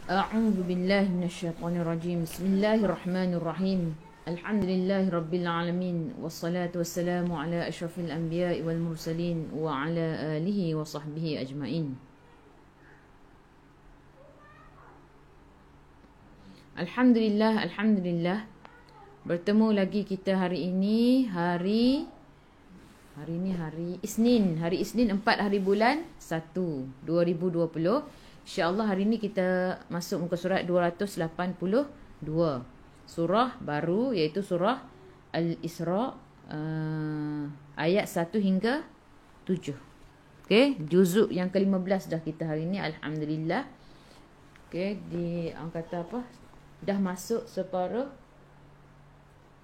أعوذ بالله من الشيطان الرجيم. بسم الله الرحمن الرحيم. الحمد لله رب العالمين، والصلاة والسلام على أشرف الأنبياء والمرسلين وعلى آله وصحبه أجمعين. Alhamdulillah. Bertemu lagi kita hari ini, hari Isnin. Hari Isnin 4 hari bulan 1 2020. InsyaAllah hari ini kita masuk muka surat 282. Surah baru iaitu surah Al-Isra, ayat 1 hingga 7. Okey, juzuk yang ke-15 dah kita hari ini, alhamdulillah. Okey, orang kata apa? Dah masuk separuh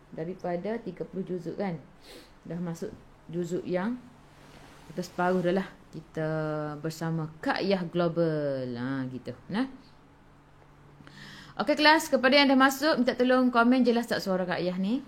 daripada 30 juzuk kan. Dah masuk juzuk yang kita separuh dah lah. Kita bersama Kak Yah Global. Gitu. Nah. Okey kelas, kepada yang dah masuk, minta tolong komen jelas tak suara Kak Yah ni?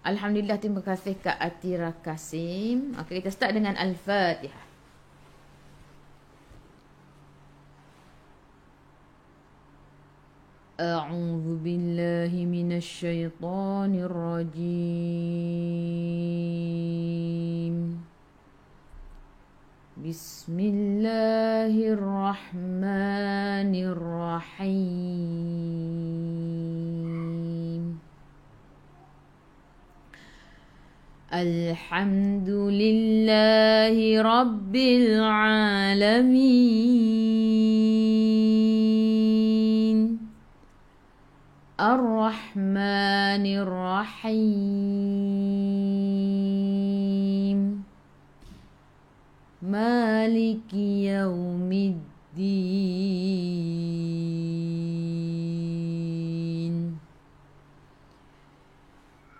Alhamdulillah, terima kasih Kak Atira Kasim. Okey, kita start dengan Al-Fatihah. أعوذ بالله من الشيطان الرجيم. بسم الله الرحمن الرحيم. الحمد لله رب العالمين. الرحمن الرحيم. مالك يوم الدين.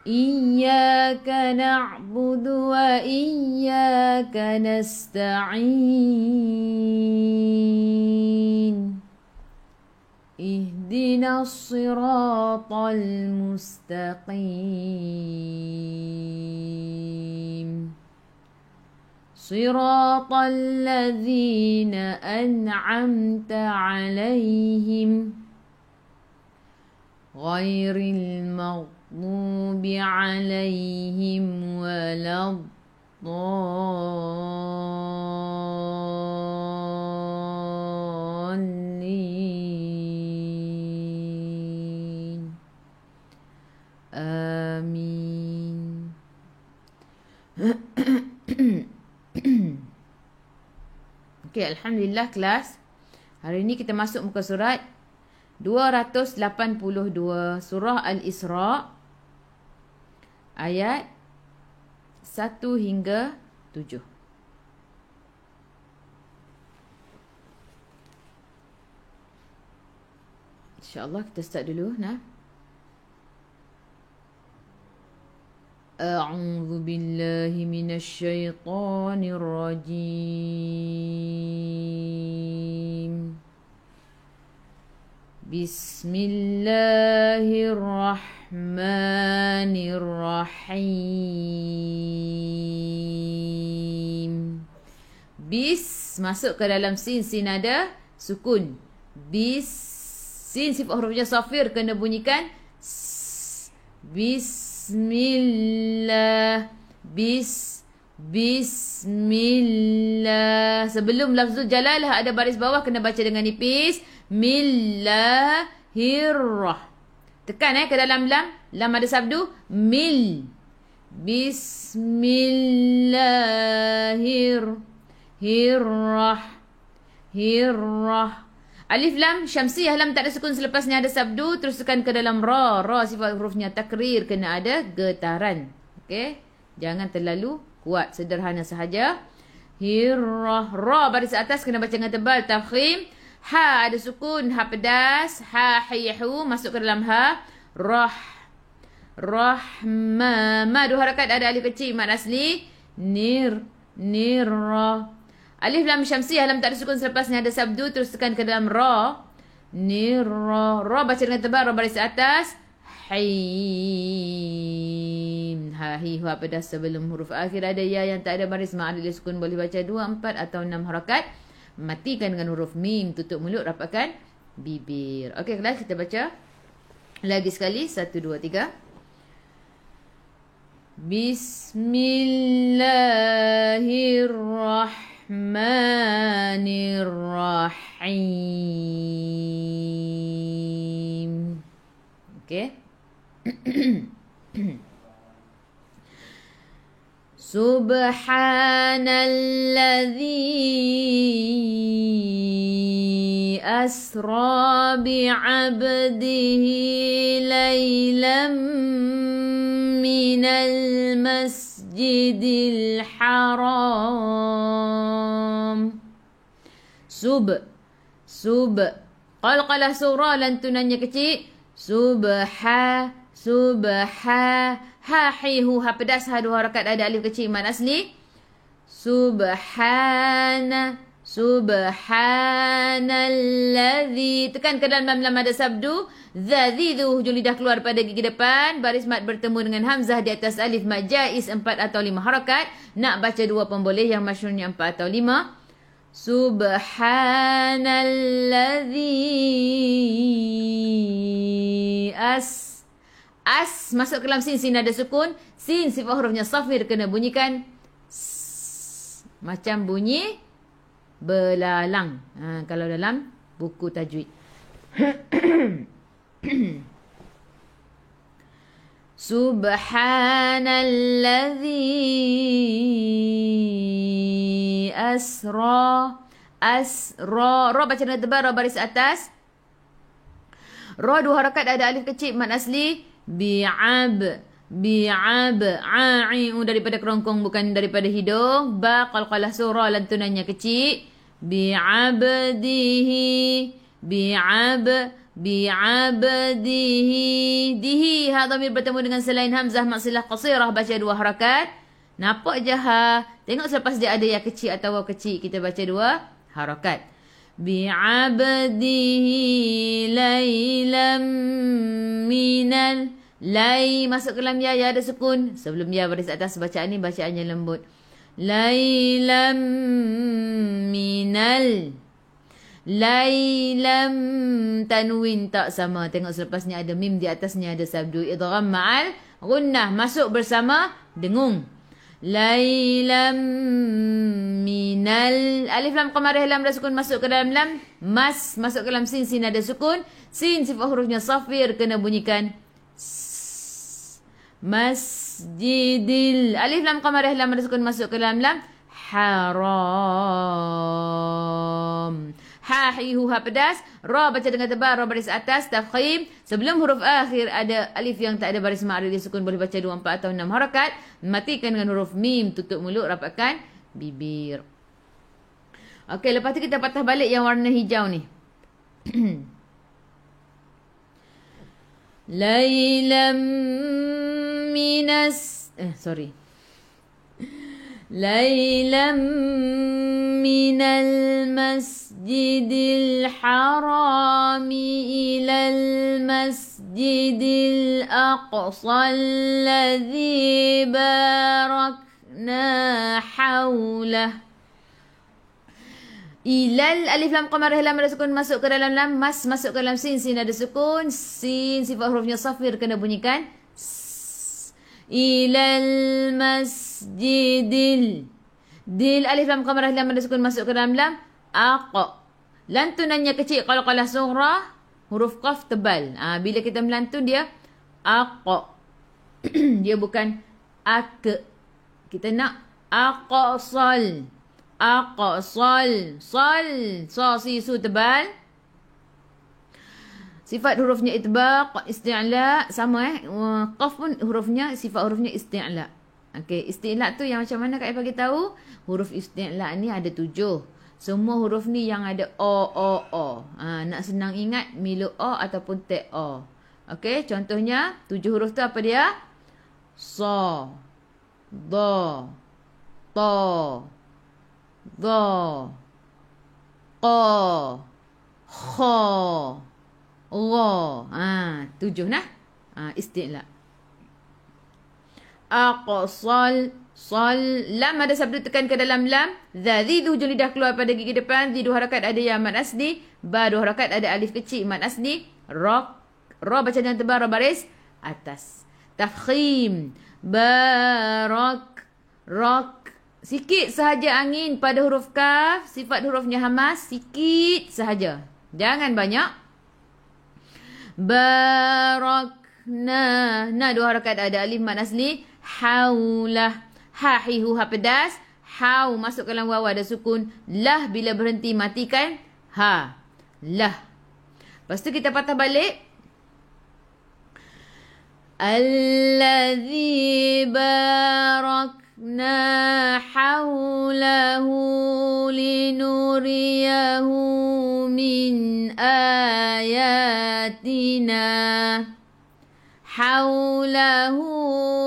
إياك نعبد وإياك نستعين. اهدنا الصراط المستقيم. صراط الذين أنعمت عليهم غير المغضوب عليهم ولا الضالين. آمين. Okey, alhamdulillah kelas. Hari ini kita masuk muka surat 282, surah Al-Isra, ayat 1 hingga 7. InsyaAllah kita start dulu. أعوذ بالله من الشيطان الرجيم. بسم الله الرحمن الرحيم. Bis masuk ke dalam sin ada sukun. Bis, sin sifat hurufnya safir kena bunyikan Bismillah. Bismillah. Sebelum lafzul jalalah ada baris bawah, kena baca dengan nipis. Millahirrah. Tekan ke dalam lam. Lam ada sabdu. Hirrah. Alif lam syamsiyah, lam tak ada sukun selepasnya ada sabdu, terus tekan ke dalam ra. Ra sifat hurufnya takrir, kena ada getaran. Okey, jangan terlalu kuat, sederhana sahaja. Hirrah. Ra baris atas kena baca dengan tebal, tafkhim. Ha ada sukun, ha pedas, ha hihu masuk ke dalam ha. Rahma. Ma dua harakat, ada alif kecil mad asli. Nirra. Alif lam syamsiyah, lam tak ada sukun selepasnya ada sabdu, terus tekan ke dalam ra. Nirra. Ra baca dengan tebal. Ra baris atas. Him. Ha, hi, hu pedas sebelum huruf akhir ada ya yang tak ada baris ma'ad li sukun. Boleh baca 2, 4 atau 6 harakat. Matikan dengan huruf mim. Tutup mulut, rapatkan bibir. Okey, kelas kita baca lagi sekali. 1, 2, 3. Bismillahirrahmanirrahim. Okey. Subhanalladzi asra bi'abdihi laylam minal masjidil haram. Qalqalah surah lantunannya kecil. Subha. Ha, hi, hu, ha pedas, ha 2 harakat, ada alif kecil mad asli. Subhanalladzi. Tekan ke dalam lam ada sabdu. Zadzi tu hujung lidah keluar pada gigi depan. Baris mad bertemu dengan hamzah di atas alif mad jaiz 4 atau 5 harakat. Nak baca 2 pun boleh, yang masyhurnya 4 atau 5. Subhanalladzi masuk ke dalam sin ada sukun. Sin sifat hurufnya safir, kena bunyikan macam bunyi belalang. Kalau dalam buku tajwid. Subhanalladzi asra. Ra baca dengan tebal, ra baris atas. Ra 2 harakat, ada alif kecil mad asli. Bi'ab. A'i daripada kerongkong, bukan daripada hidung. Ba qalqalah surah lantunannya kecil. Bi'abdihi. Dihi. Ha dhamir bertemu dengan selain hamzah maksilah qasirah, baca 2 harakat. Nampak je ha. Tengok selepas dia ada ya kecil atau waw kecil, kita baca 2 harakat. Bi'abdihi laylam minal. Lai masuk ke dalam ya ada sukun. Sebelum ya baris atas, bacaan ni bacaannya lembut. Laylam minal. Laylam tanwin tak sama. Tengok selepas ni ada mim, di atasnya ada sabdu. Idgham ma'al gunnah, masuk bersama dengung. Laylam minal. Alif lam qamarih lam ada sukun, masuk ke dalam lam. Mas masuk ke dalam sin ada sukun. Sin sifat hurufnya safir, kena bunyikan masjidil. Alif lam qamarih lam ada sukun, masuk ke dalam lam. Haram. Ha, hi, hu, ha pedas. Ra baca dengan tebal, ra baris atas, tafkhim. Sebelum huruf akhir ada alif yang tak ada baris ma'rif di sukun, boleh baca 2, 4 atau 6 harakat. Matikan dengan huruf mim, tutup mulut, rapatkan bibir. Okey, lepas tu kita patah balik yang warna hijau ni. Laylam Laylam minal masjidil harami ilal masjidil aqsa alladhi barakna hawlah. Ilal alif lam qamarih lam ada sukun, masuk ke dalam lam. Mas masuk ke dalam sin ada sukun. Sin sifat hurufnya safir, kena bunyikan ilal masjidil. Dil alif lam qamarih lam ada sukun, masuk ke dalam lam. Aqa. Lantunannya kecil. Kalau qalah surah huruf qaf tebal. Bila kita melantun dia aqa. Dia bukan ak. Kita nak aqsal. Aqsal. Sa si su tebal. Sifat hurufnya itbaq, isti'la sama qaf pun hurufnya, sifat hurufnya isti'la. Okey, isti'la tu yang macam mana Kak bagi tahu? Huruf isti'la ni ada 7. Semua huruf ni yang ada o. Nak senang ingat milu o ataupun te o. Okey, contohnya 7 huruf tu apa dia? Sa, da, ta, dha, qa, kha, Ra. 7 nah. Isti'la. Aqsal. Lam ada sabdu tekan ke dalam lam. Zi hujung lidah keluar pada gigi depan. Zi 2 harakat ada ya mad asli. Ba 2 harakat ada alif kecil mad asli. Ra baca dengan tebal, ra baris atas. Tafkhim. Barak. Rak. Sikit sahaja angin pada huruf kaf. Sifat hurufnya hamas. Sikit sahaja. Jangan banyak. Barakna. 2 harakat ada alif mad asli. Haulah. Ha hihu ha pedas. Hau masuk ke dalam waw ada sukun. Lah bila berhenti matikan ha. Lah. Lepas tu kita patah balik. Allazi barakna haulahu linuriyahu min ayatina. Haulahu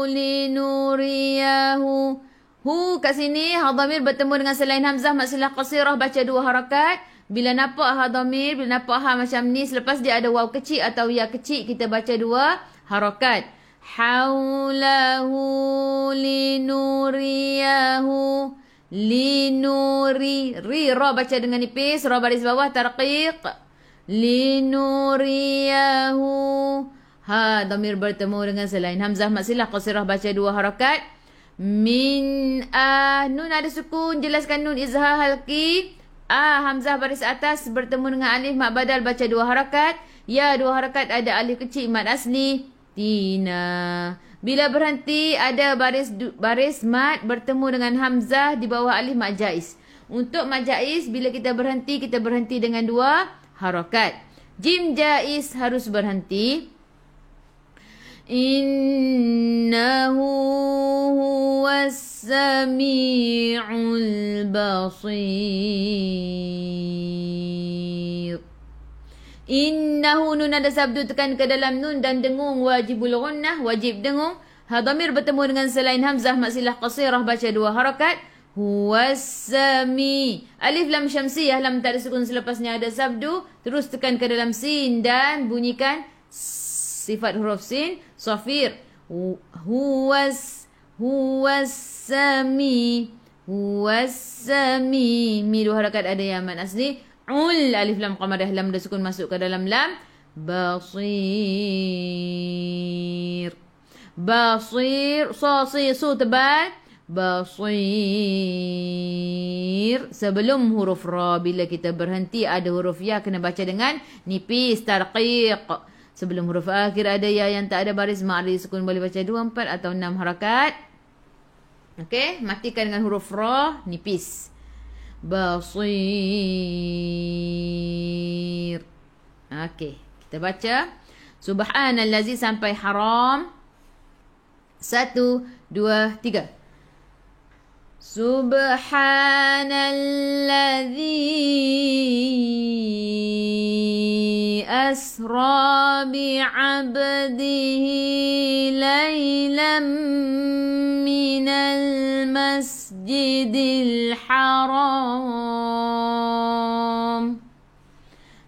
linuriyahu. Hu kat sini ha dhamir bertemu dengan selain hamzah mat silah qasirah baca 2 harakat. Bila nampak ha dhamir, bila nampak ha macam ni, selepas dia ada waw kecil atau ya kecil, kita baca 2 harakat. Haulahu linuriyahu. Linuri. Ri ra baca dengan nipis, ra baris bawah tarqiq. Linuriyahu. Ha dhamir bertemu dengan selain hamzah mat silah qasirah baca 2 harakat. Min nun ada sukun, jelaskan nun izhar halqi. Hamzah baris atas bertemu dengan alif mat badal baca 2 harakat. Ya 2 harakat ada alif kecil mad asli. Tina. Bila berhenti ada baris mat bertemu dengan hamzah di bawah alif mat jaiz. Untuk mat jaiz bila kita berhenti dengan 2 harakat. Jim jaiz harus berhenti. Innahu huwas sami'ul basir. Innahu nun ada sabdu tekan ke dalam nun dan dengung wajibul gunnah, wajib dengung. Ha dhamir bertemu dengan selain hamzah mat silah qasirah baca 2 harakat. Huwas sami. Alif lam syamsiyah, lam tak ada sukun selepasnya ada sabdu. Terus tekan ke dalam sin dan bunyikan sifat huruf sin safir. Huwas sami. Huwas sami. Mi 2 harakat ada ya mad asli. Ul alif lam qamariyah lam ada sukun masuk ke dalam lam. Basir. Basir. Su tebal. Basir. Sebelum huruf ra bila kita berhenti ada huruf ya kena baca dengan nipis tarqiq. Sebelum huruf akhir ada ya yang tak ada baris ma'ri sukun boleh baca 2, 4 atau 6 harakat. Okey, matikan dengan huruf ra nipis. Basir. Okey, kita baca subhanallazi sampai haram. 1, 2, 3. Subhanallazi asra bi'abdihi laylam minal masjidil haram.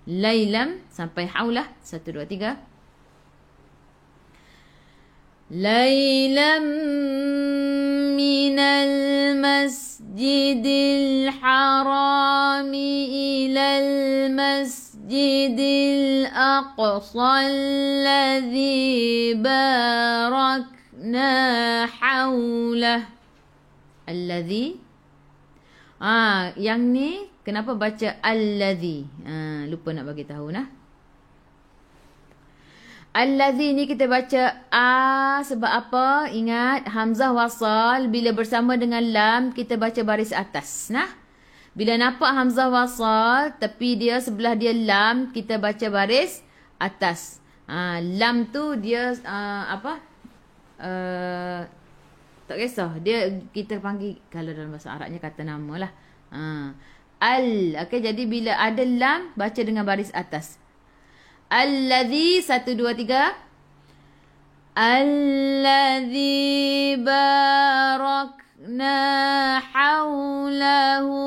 Laylam sampai haulah. 1, 2, 3. Laylam minal masjidil harami ilal masjidil aqsa alladhi barakna haulah. Alladhi. Yang ni kenapa baca alladhi? Lupa nak bagi tahu nah. Allazi ni kita baca sebab apa? Ingat hamzah wasal bila bersama dengan lam kita baca baris atas. Nah. Bila nampak hamzah wasal tepi dia sebelah dia lam kita baca baris atas. Lam tu dia tak kisah. Dia kita panggil kalau dalam bahasa Arabnya kata nama lah. Okey, jadi bila ada lam baca dengan baris atas. Allazi 1, 2, 3. Allazi barakna haulahu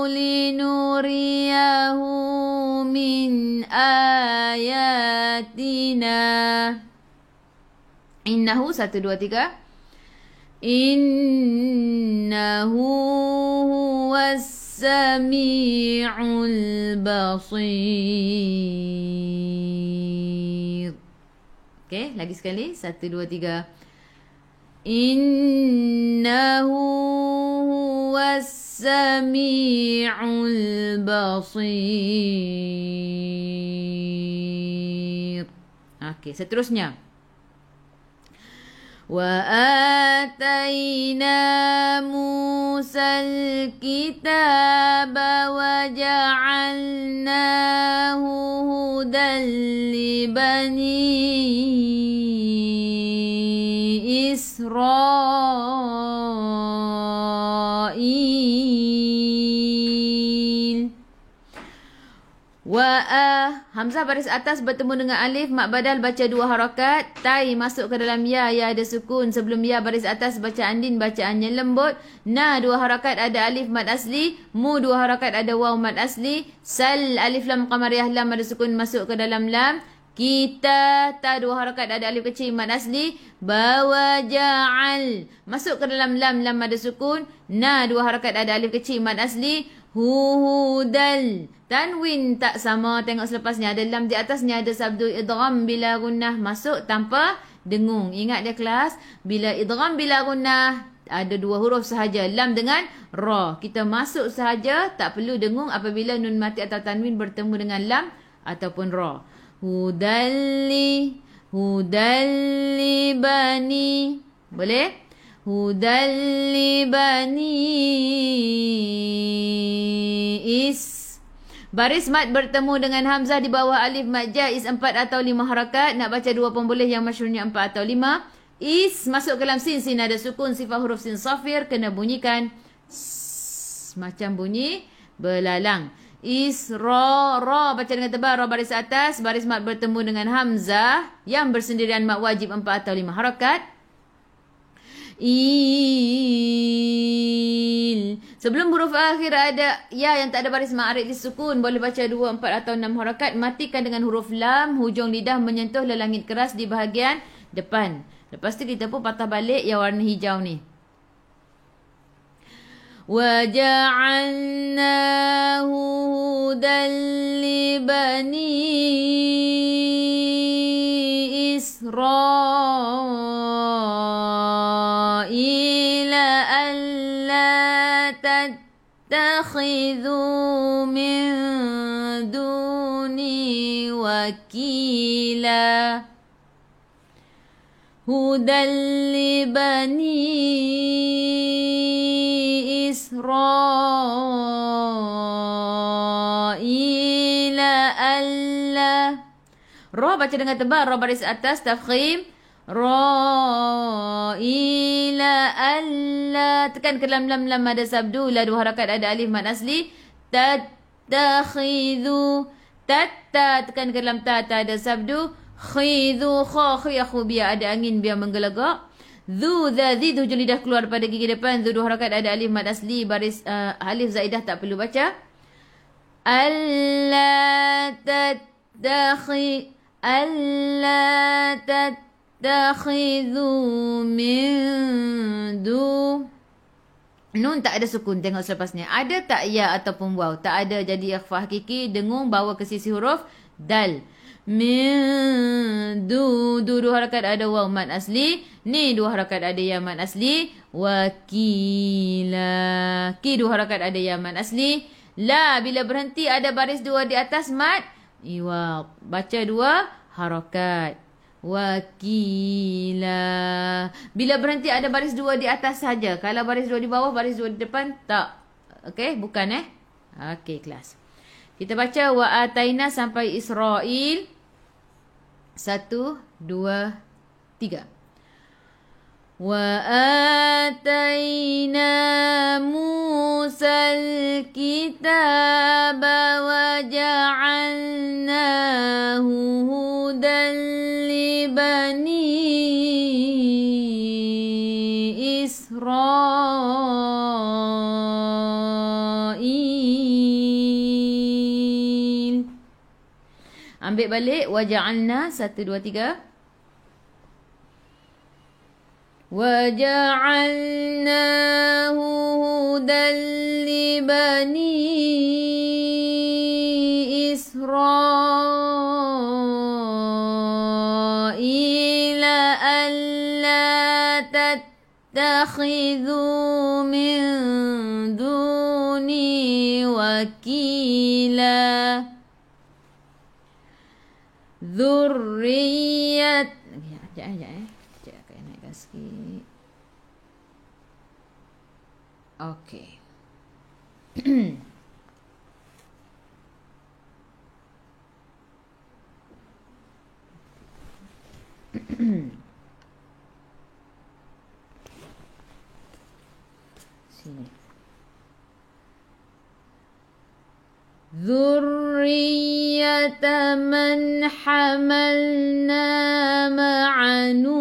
linuriyahu min ayatina. Innahu, 1, 2, 3. Innahu huwas sami'ul basir. Okey, lagi sekali. 1, 2, 3. Innahu huwas sami'ul basir. Okey, seterusnya. Wa atayna Musal kitaba wa ja'alnahu hudan li bani Israil. Hamzah baris atas bertemu dengan alif, mak badal baca 2 harakat. Tai masuk ke dalam ya, ya ada sukun. Sebelum ya baris atas baca andin, bacaannya lembut. Na 2 harakat ada alif mad asli. Mu 2 harakat ada waw mad asli. Sal alif lam qamariyah lam ada sukun masuk ke dalam lam. Kita ta 2 harakat ada alif kecil mad asli. Bawa ja'al masuk ke dalam lam, lam ada sukun. Na 2 harakat ada alif kecil mad asli. Hudal tanwin tak sama. Tengok selepasnya ada lam di atasnya, ada sabdu idgham bila gunnah masuk tanpa dengung. Ingat dia kelas, bila idgham bila gunnah ada 2 huruf sahaja, lam dengan ra. Kita masuk sahaja, tak perlu dengung apabila nun mati atau tanwin bertemu dengan lam ataupun ra. Hudalli bani. Boleh? Hudalli bani baris mat bertemu dengan hamzah di bawah alif mad jaiz 4 atau 5 harakat. Nak baca 2 pun boleh, yang masyhurnya 4 atau 5. Masuk ke dalam sin, sin ada sukun, sifat huruf sin safir kena bunyikan macam bunyi belalang. Isra, ra baca dengan tebal, ra baris atas, baris mat bertemu dengan hamzah yang bersendirian mat wajib 4 atau 5 harakat. Sebelum huruf akhir ada ya yang tak ada baris ma'arif disukun, boleh baca 2, 4 atau 6 harakat. Matikan dengan huruf lam, hujung lidah menyentuh lelangit keras di bahagian depan. Lepas tu kita pun patah balik yang warna hijau ni. Wa ja'alnahu hudan li bani Israil alla tattakhidhu min duni wakila. Hudan li bani Israil alla. Ra baca dengan tebal, ra baris atas tafkhim. Ra ila alla, tekan ke lam, lam lam ada sabdu, la 2 harakat ada alif mad asli. Tattakhidhu, tatta tekan ke lam ta, ta ada sabdu. Khidhu, kha khiyakhu biar ada angin biar menggelegak. Dhu dha dhi, hujung lidah keluar pada gigi depan. Dhu 2 harakat ada alif mad asli, baris alif zaidah tak perlu baca. Alla tattakhidhu min du. Nun tak ada sukun, tengok selepasnya. Ada tak ya ataupun waw? Tak ada, jadi ikhfa hakiki, dengung bawa ke sisi huruf dal. Min du, 2 harakat ada waw mad asli. Ni 2 harakat ada ya mad asli. Wakila, ki 2 harakat ada ya mad asli. La bila berhenti ada baris 2 di atas mad iwab, baca 2 harakat. Wakila, bila berhenti ada baris 2 di atas saja. Kalau baris 2 di bawah, baris 2 di depan tak. Okey, bukan Okey kelas. Kita baca wa ataina sampai Israil. 1, 2, 3. Wa ataina Musal kitaba wa ja'alnahu hudan li bani Israil. Ambil balik. Waja'alna. 1, 2, 3. وَجَعَلْنَاهُ هُدًى لِبَنِي إِسْرَائِيلَ أَلَّا تَتَّخِذُوا مِن دُونِي وَكِيلًا ذُرِّيَّةً. Sekejap, naikkan sikit. Okey. Sini. ذُرِّيَّةَ مَنْ حَمَلْنَا مَعَ نُوحٍ.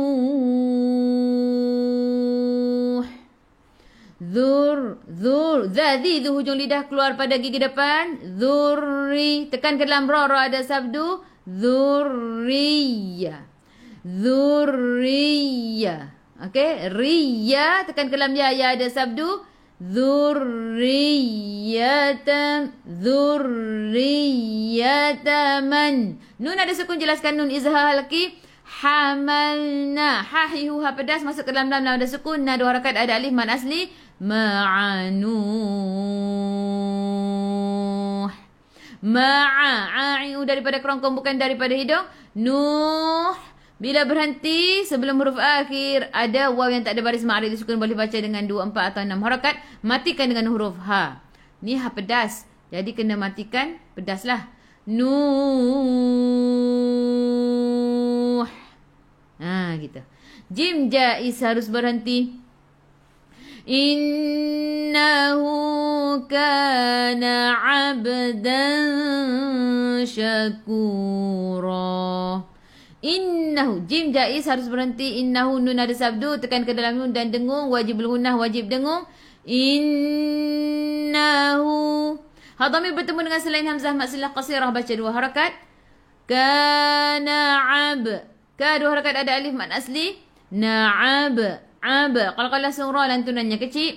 Zadhi tu hujung lidah keluar pada gigi depan. Zurri. Tekan ke dalam ra. Ra ada sabdu. Zurriya. Zurriya. Okey. Riya. Tekan ke dalam ya. Ya ada sabdu. Zurriyataman. Nun ada sukun, jelaskan nun izhar laki. Hamalna. Ha hihu ha pedas masuk ke dalam ada sukun. Na dua harakat ada alif mad asli. Ma'anuh. Ma'a. Daripada kerongkong bukan daripada hidung. Nuh. Bila berhenti sebelum huruf akhir ada waw yang tak ada baris ma'arif disukun, boleh baca dengan 2, 4 atau 6 harakat. Matikan dengan huruf ha. Ni ha pedas. Jadi kena matikan pedaslah. Nuh. Ha gitu. Jim jaiz harus berhenti. Innahu kana 'abdan syakura. Innahu. Jim jaiz harus berhenti. Innahu nun ada sabdu. Tekan ke dalam nun dan dengung. Wajib gunnah, wajib dengung. Innahu. Ha dhamir bertemu dengan selain hamzah mad silah qasirah baca 2 harakat. Kana 'ab. Ka 2 harakat ada alif mad asli. Na'ab. Ab. Qalqalah surah lantunannya kecil.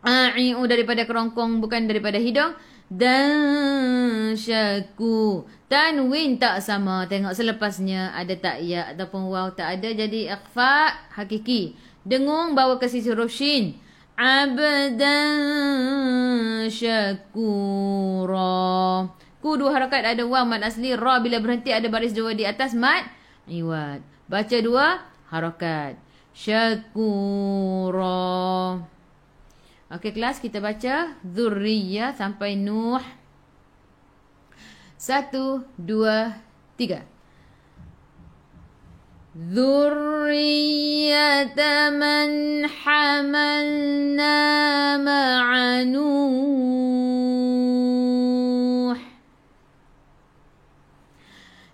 A'i'u daripada kerongkong bukan daripada hidung. Dan syaku. Tanwin tak sama. Tengok selepasnya ada tak ya ataupun waw tak ada. Jadi ikhfa hakiki. Dengung bawa ke sisi huruf shin. Abdan syakura. Ku 2 harakat ada waw mad asli. Ra bila berhenti ada baris 2 di atas mad iwad. Baca 2 harakat. Syakura. Okey kelas, kita baca Dzurriyyah sampai Nuh. 1, 2, 3. Dzurriyyata man hamalna ma'a Nuh.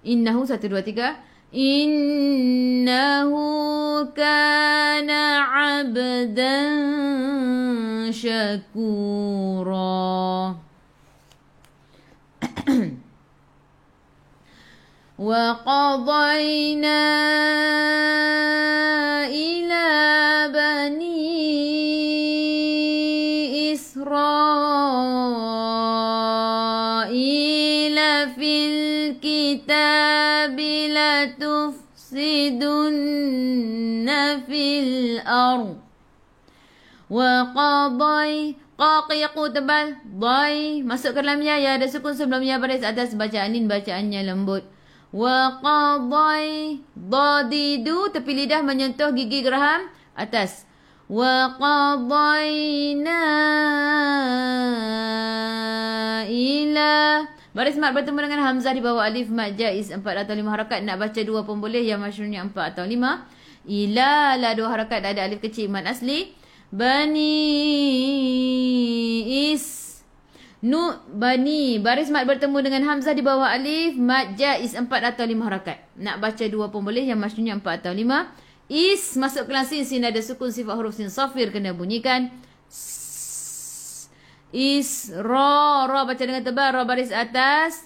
Innahu 1, 2, 3. Innahu kana 'abdan syakura. Wa qadayna ila bani Israila fil kitabi latufsidunna fil ardh. Wa qaday. Qaq yaqu tebal. Dai. Masuk ke dalam ya. Ya ada sukun sebelum ya baris atas. Bacaanin bacaannya lembut. Wa qaday. Dadidu. Tepi lidah menyentuh gigi geraham atas. Wa qadayna ila. Baris mat bertemu dengan hamzah di bawah alif mad jaiz 4 atau 5 harakat. Nak baca 2 pun boleh. Yang masyhurnya 4 atau 5. Ila lah 2 harakat ada alif kecil mad asli. Bani is. Bani. Baris mat bertemu dengan hamzah di bawah alif mad jaiz 4 atau 5 harakat. Nak baca 2 pun boleh. Yang masyhurnya 4 atau 5. Is masuk kelas sin. Sin ada sukun sifat huruf sin safir kena bunyikan. Is. Ra. Ra baca dengan tebal. Ra baris atas.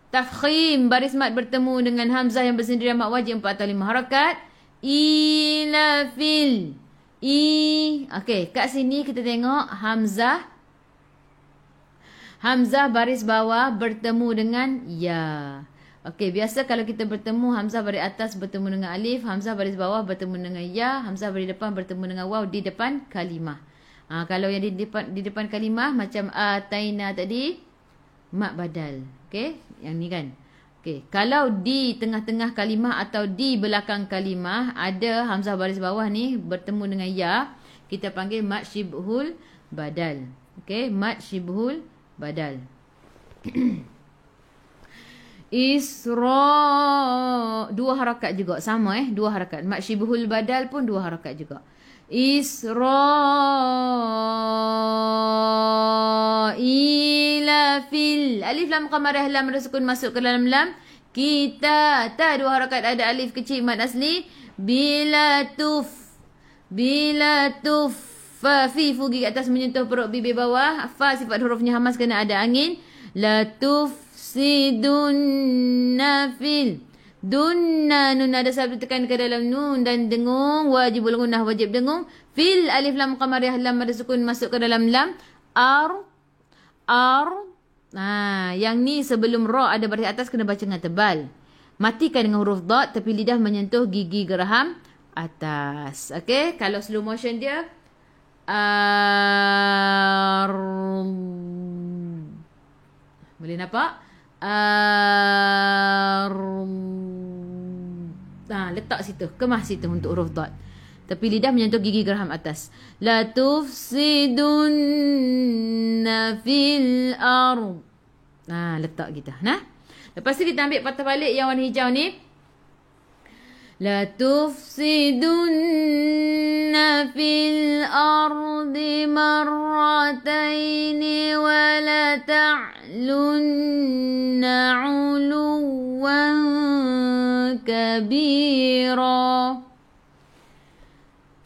Tafkhim, baris mat bertemu dengan hamzah yang bersendirian mat wajib 4 atau 5 harakat. Ilafil. Okey, kat sini kita tengok hamzah. Hamzah baris bawah bertemu dengan ya. Okey, biasa kalau kita bertemu hamzah baris atas bertemu dengan alif, hamzah baris bawah bertemu dengan ya, hamzah baris depan bertemu dengan waw di depan kalimah. Kalau yang di depan kalimah macam ataina tadi, mat badal. Okey, yang ni kan. Okey, kalau di tengah-tengah kalimah atau di belakang kalimah ada hamzah baris bawah ni bertemu dengan ya, kita panggil mat syibhul badal. Okey, mat syibhul badal. Isra, 2 harakat juga sama dua harakat. Mat syibhul badal pun 2 harakat juga. Israila fil. Alif lam qamarah lam sukun masuk ke dalam lam. Kita ta 2 harakat ada alif kecil mad asli. Bila tuf. Fa fi fugi atas menyentuh perut bibir bawah. Fa sifat hurufnya hamas kena ada angin. La tufsidunna fil. Dunna, nun ada sabdu tekan ke dalam nun dan dengung, wajibul gunnah wajib dengung. Fil alif lam qamariyah lam ada sukun masuk ke dalam lam. Ar. Yang ni sebelum ra ada baris atas kena baca dengan tebal. Matikan dengan huruf dad tapi lidah menyentuh gigi geraham atas. Okey, kalau slow motion dia boleh nampak? Letak situ, kemas situ untuk huruf dad. Tapi lidah menyentuh gigi geraham atas. La tufsidunna fil ard. Letak kita. Lepas tu kita ambil patah balik yang warna hijau ni. La tufsidunna fil ardi marrataini wa la ta'lunna 'uluwan kabira.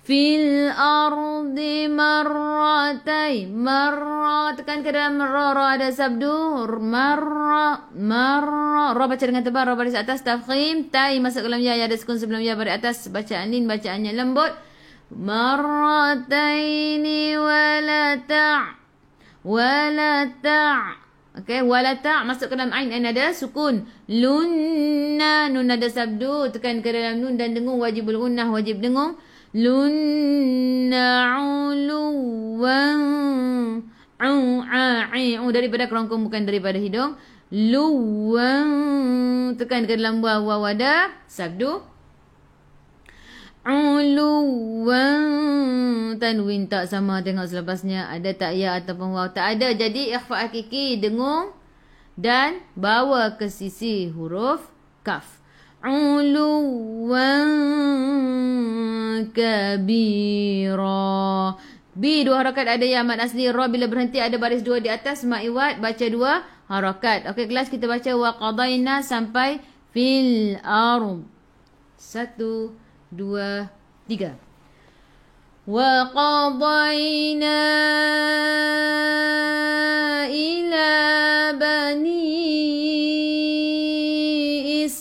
Fil ardi marratai. Marra tekan ke dalam ra ada sabdu. Marra. Ra baca dengan tebal, ra baris atas tafkhim. Tai masuk ke dalam ya ada sukun sebelum ya baris atas. Bacaan lin bacaannya lembut. Marrataini wala ta'. Okey, wala ta' masuk ke dalam ain ada sukun. Lunna, nun ada sabdu tekan ke dalam nun dan dengung wajibul gunnah wajib dengung. Lunna uluwan daripada kerongkong bukan daripada hidung. Luwan tekan ke dalam waw ada sabdu. Uluwan tanwin tak sama, tengok selepasnya ada tak ya ataupun waw, tak ada. Jadi ikhfa hakiki dengung dan bawa ke sisi huruf kaf. Uluwan kabira. B 2 harakat ada ya mad asli. Ra bila berhenti ada baris 2 di atas mak iwad baca 2 harakat. Okey, kelas kita baca wa qadaina sampai fil ard. 1 2 3. Wa qadaina ila bani Israila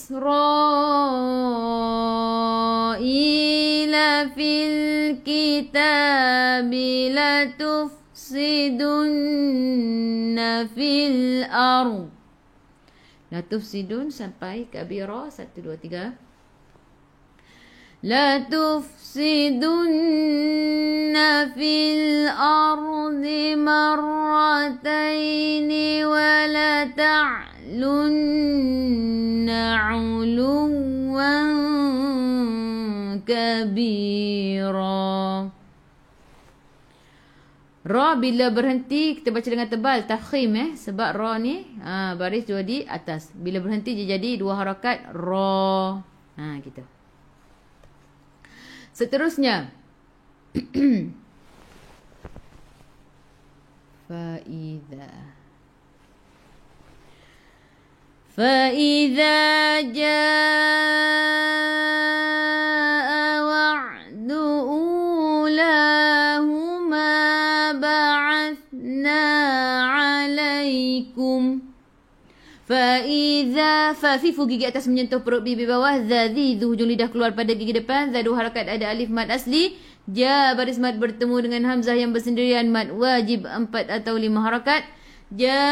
fil kitabi la tufsidunna fil ard. La tufsidun sampai kabira. 1 2 3. La tufsidunna fil ardi marrataini wa la ta'lunna 'uluwan kabira. Ra bila berhenti kita baca dengan tebal tafkhim sebab ra ni baris 2 di atas. Bila berhenti dia jadi 2 harakat ra. Gitu. Seterusnya Fa'idha jaa wa'du ulahuma ba'athna 'alaikum. Faiza fafifu gigi atas menyentuh perut bibir bawah. Zazizu hujung lidah keluar pada gigi depan. Zadu harakat ada alif mad asli. Ja baris mad bertemu dengan hamzah yang bersendirian. Mad wajib 4 atau 5 harakat. Ja'a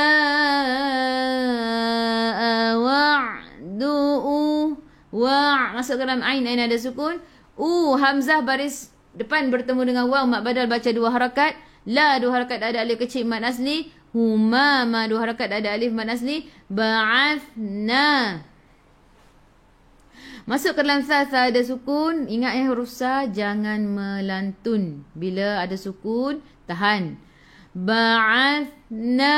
wa'du'u wa' masuk ke dalam ain ada sukun. Hamzah baris depan bertemu dengan waw mad badal baca 2 harakat. La 2 harakat ada alif kecil mad asli. Huma ma 2 harakat ada alif mad asli. Ba'athna masuk ke dalam sa ada sukun. Ingat huruf sa jangan melantun. Bila ada sukun tahan. Ba'athna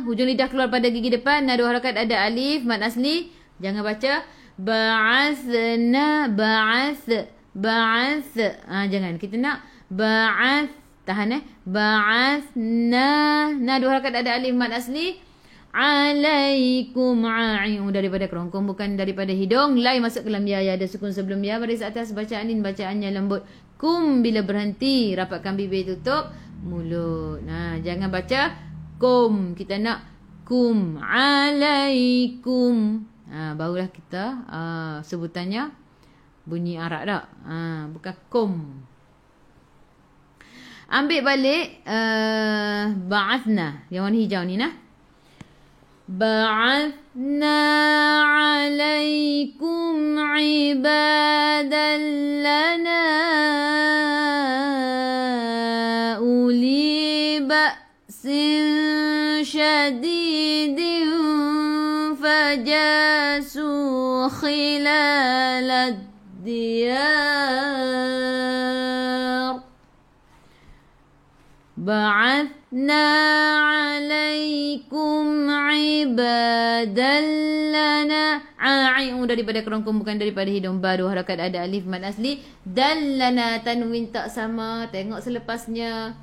hujung lidah keluar pada gigi depan. 2 harakat ada alif mad asli. Jangan baca ba'athna ba'ath. Jangan. Kita nak ba'ath. Tahan ba'athna. 2 harakat ada alif mad asli. Alaikum daripada kerongkong bukan daripada hidung. Lai masuk ke dalam ya ada sukun sebelum ya. Baris atas bacaan bacaannya lembut. Kum bila berhenti rapatkan bibir tutup mulut. Jangan baca kum. Kita nak kum alaikum. Barulah kita sebutannya bunyi arak tak? Bukan kum. Ambil balik ba'athna yang warna hijau ni nah. Ba'athna alaikum ibadan lana uli ba'sin syadidin fajasu khilalad diyar. Ba'athna alaikum ibadan lana. Daripada kerongkong bukan daripada hidung. Baru harakat ada alif mad asli. Dan lana tanwin tak sama. Tengok selepasnya.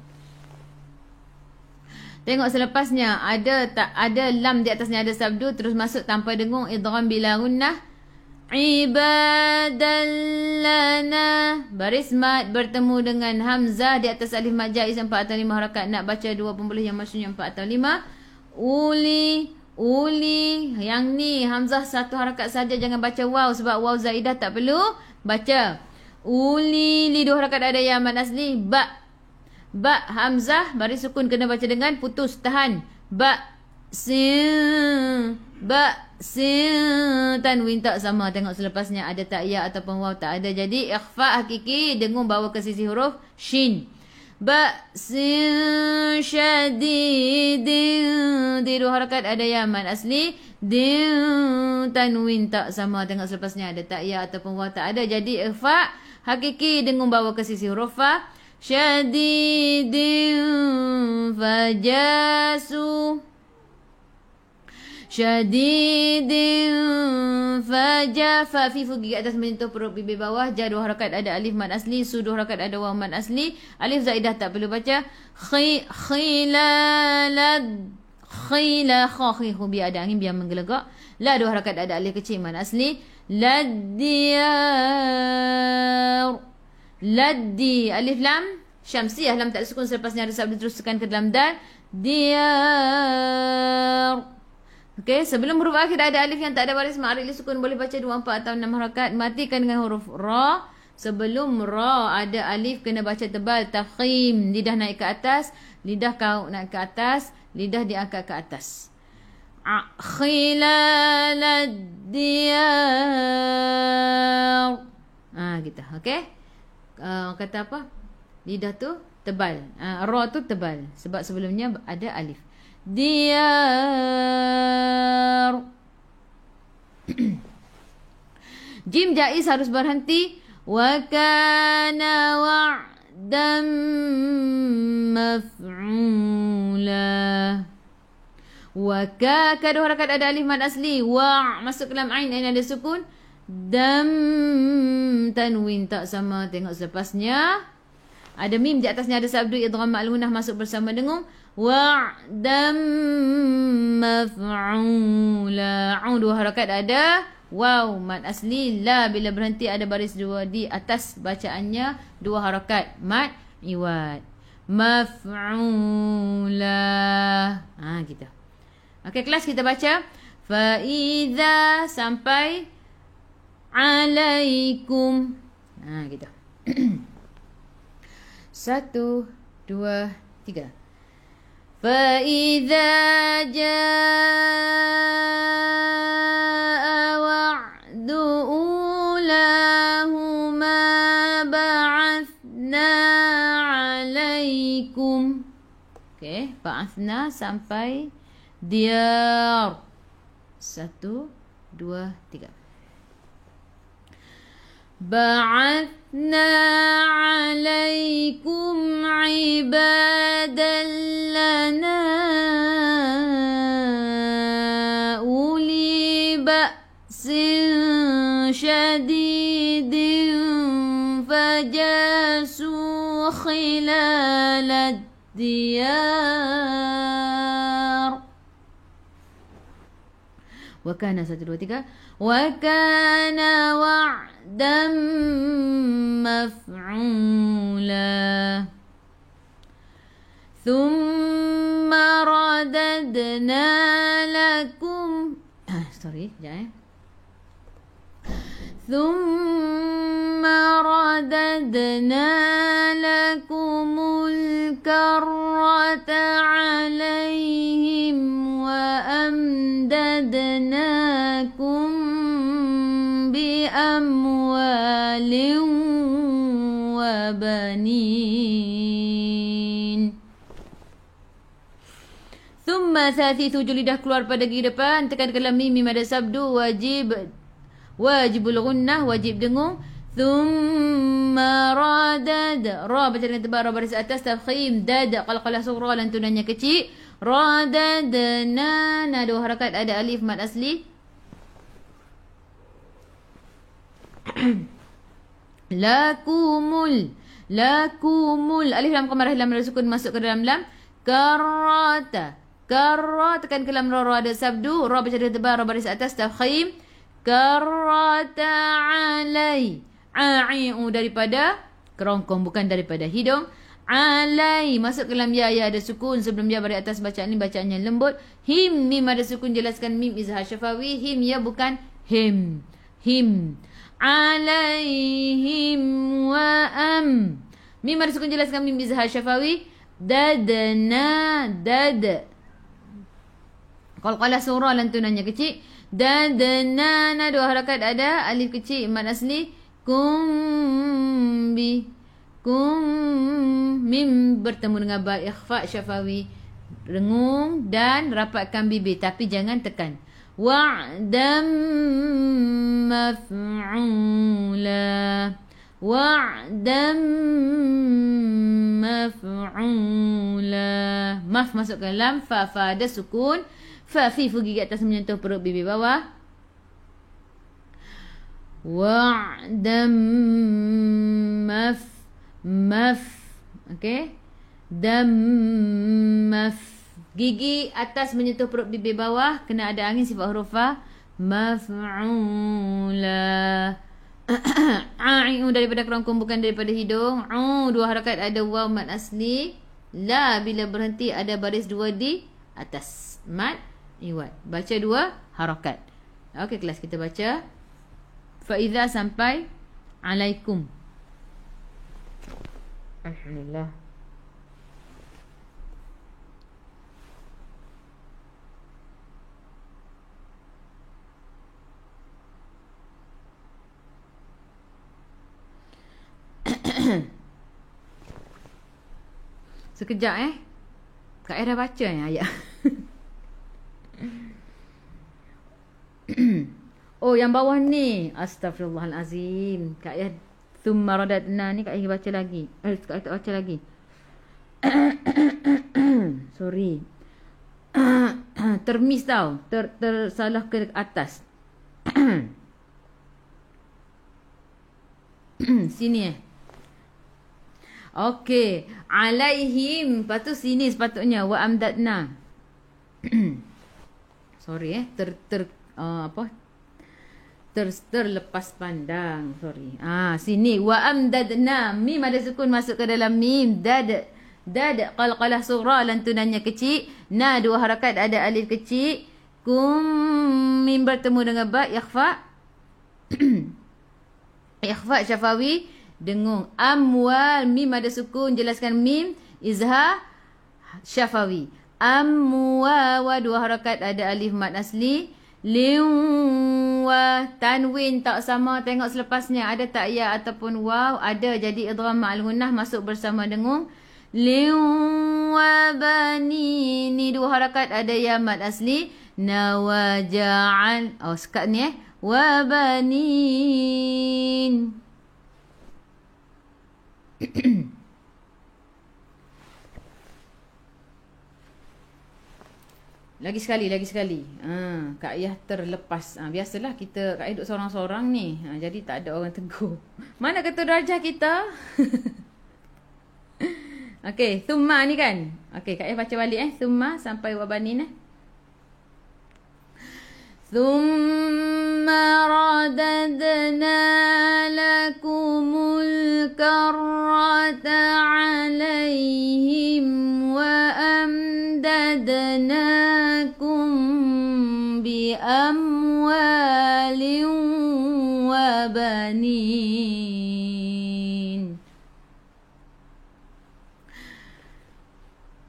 Ada lam di atasnya ada sabdu terus masuk tanpa dengung. Idgham bila gunnah. Ibadan lana baris mad bertemu dengan hamzah di atas alif mad jaiz 4 atau 5 harakat. Nak baca 2 pembuluh yang maksudnya 4 atau 5. Uli yang ni hamzah 1 harakat saja. Jangan baca waw sebab waw zaidah tak perlu baca. Uli li 2 harakat ada ya mad asli. Ba hamzah baris sukun kena baca dengan putus tahan. Sin tanwin tak sama. Tengok selepasnya ada tak ya ataupun waw tak ada. Jadi ikhfa hakiki dengung bawa ke sisi huruf shin. Ba'sin syadidin di 2 harakat ada ya mad asli. Din tanwin tak sama. Tengok selepasnya ada tak ya ataupun waw tak ada. Jadi ikhfa hakiki dengung bawa ke sisi huruf fa. Syadidin fajasu. Syadidin fajafa fifu gigi atas menyentuh perut bibir bawah. Ja 2 harakat ada alif mad asli. Su 2 harakat ada waw mad asli. Alif zaidah tak perlu baca. Khilalad khihu biar ada angin biar menggelegak. La 2 harakat ada alif kecil mad asli. Ladiyar laddi alif lam syamsiyah lam tak sukun selepasnya ada sabdu terus tekan ke dalam dal. Diyar. Okey, sebelum huruf akhir ada alif yang tak ada baris ma'rif li sukun boleh baca 2, 4 atau 6 harakat. Matikan dengan huruf ra. Sebelum ra ada alif kena baca tebal tafkhim. Lidah naik ke atas, lidah kau naik ke atas, lidah diangkat ke atas. Khilalad diyar. Gitu. Okey. Kata apa? Lidah tu tebal. Ra tu tebal sebab sebelumnya ada alif. Diyar. Jim jaiz harus berhenti. Wa kana wa'dan maf'ula. Wa ka 2 harakat ada alif mad asli. Wa masuk ke dalam ain ada sukun. Dam tanwin tak sama. Tengok selepasnya ada mim di atasnya ada sabdu idgham ma'lunah masuk bersama dengung. Wa'dam maf'ula. 2 harakat ada waw mad asli. La bila berhenti ada baris 2 di atas bacaannya 2 harakat mad iwad. Maf'ula. Gitu. Okey, kelas kita baca. Fa idza sampai alaikum. Gitu. 1, 2, 3. Fa idza jaa wa'du ulahuma ba'athna alaikum. Okey, ba'athna sampai diyar. 1, 2, 3. Ba'athna alaikum ibadan lana uli ba'sin syadidin fajasu khilalad diyar. Wakana 1, 2, 3. Wakana wa'dan maf'ula. Thumma radadna lakum. Sorry, sekejap Thumma radadna lakumul karrata alaihim wa amdadnakum bi amwalin wa banin. Thumma sati 7 lidah keluar pada gigi depan, tekan ke dalam mim ada sabdu wajibul gunnah, wajib dengung. Thumma radad, ra baca dengan tebal, ra baris atas, tafkhim, dad qalqalah sughra lantunannya kecil. Radadna, ada harakat, ada alif mad asli. Lakumul alif lam qamarah lam sukun masuk ke dalam lam. Karata tekan ke lam ra ada sabdu, ra baca dengan tebal, ra baris atas, tafkhim. Karata alai, ai'u daripada kerongkong, bukan daripada hidung. Alai masuk ke dalam ya ada sukun sebelum ya baris atas, bacaan ni bacaannya lembut. Him mim ada sukun, jelaskan mim izhar syafawi. Him ya bukan him. Alaihim wa am, mim ada sukun, jelaskan mim izhar syafawi. Dadna qalqalah surah lantunannya kecil. Dadna, dua harakat, ada alif kecil mad asli. Kum mim bertemu dengan ba, ikhfa syafawi, rengung dan rapatkan bibir tapi jangan tekan. Wa'dam maf'ula, maf masuk ke lam, fa ada sukun, fa fifu gigi atas menyentuh perut bibir bawah. Wa'dam maf, okey. Dam maf, gigi atas menyentuh perut bibir bawah, kena ada angin sifat huruf fa. Maf'ula. Ai'u daripada kerongkong, bukan daripada hidung. Dua harakat, ada waw mad asli. La bila berhenti ada baris dua di atas, mad iwad. Baca dua harakat. Okey, kelas kita baca fa idza sampai alaikum. Alhamdulillah. Sekejap Kak Aira baca ayat. Oh, yang bawah ni. Astaghfirullahalazim. Kak Aira thumma radadna ni Kak Aira baca lagi. Kak Aira tak baca lagi. Sorry. Termis tau. Tersalah ke atas. Sini Okey, alaihim, lepas tu sini sepatutnya wa amdadna. Sorry terlepas pandang. Sorry. Sini wa amdadna, mim ada sukun masuk ke dalam mim, dad Dad qalqalah sughra, lantunannya kecil. Na dua harakat ada alif kecil. Kum mim bertemu dengan ba ikhfa. Ikhfa syafawi dengung. Amwal mim ada sukun, jelaskan mim izhar syafawi. Amwa wa dua harakat ada alif mad asli. Liwa tanwin tak sama, tengok selepasnya ada tak ya ataupun waw, ada, jadi idgham ma'al gunnah masuk bersama dengung. Liwa bani, ni dua harakat ada ya mad asli. Nawaja'al, sekat ni wa banin. Lagi sekali. Kak Ayah terlepas. Biasalah kita Kak Ayah duduk seorang-seorang ni. Jadi tak ada orang tegur. Mana ketua darjah kita? Okey, thumma ni kan. Okey, Kak Ayah baca balik thumma sampai wabanin. Thumma radadna lakumul karrata alaihim wa amdadnakum bi amwalin wa banin.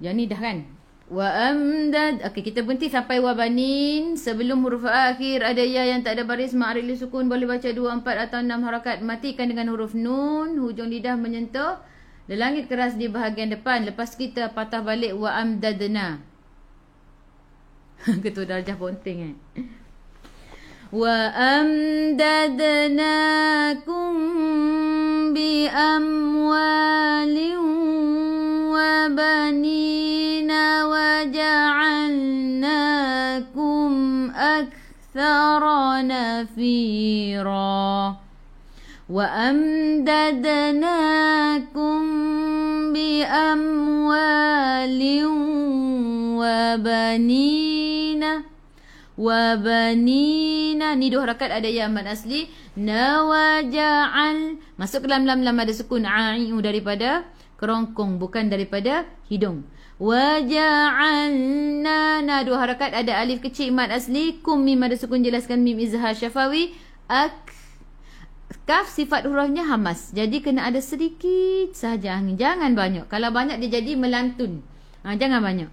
Yang ni dah kan? Wa amdad. Okey, kita berhenti sampai wa banin. Sebelum huruf akhir ada ya yang tak ada baris ma'rif li sukun, boleh baca 2, 4 atau 6 harakat. Matikan dengan huruf nun, hujung lidah menyentuh langit keras di bahagian depan. Lepas kita patah balik wa amdadna. Ketua darjah ponting Wa amdadnakum bi amwalin wa banina wa ja'alnakum akthara nafira. Wa amdadnakum bi amwalin wa banina. Wa banina, ni dua harakat ada ya mad asli. Nawaja'al, masuk ke dalam lam ada sukun a'i'u daripada kerongkong, bukan daripada hidung. Waja'alna, na dua harakat ada alif kecil mad asli. Kum mim ada sukun, jelaskan mim izhar syafawi. Kaf sifat hurufnya hamas, jadi kena ada sedikit sahaja angin, jangan banyak. Kalau banyak dia jadi melantun. Jangan banyak.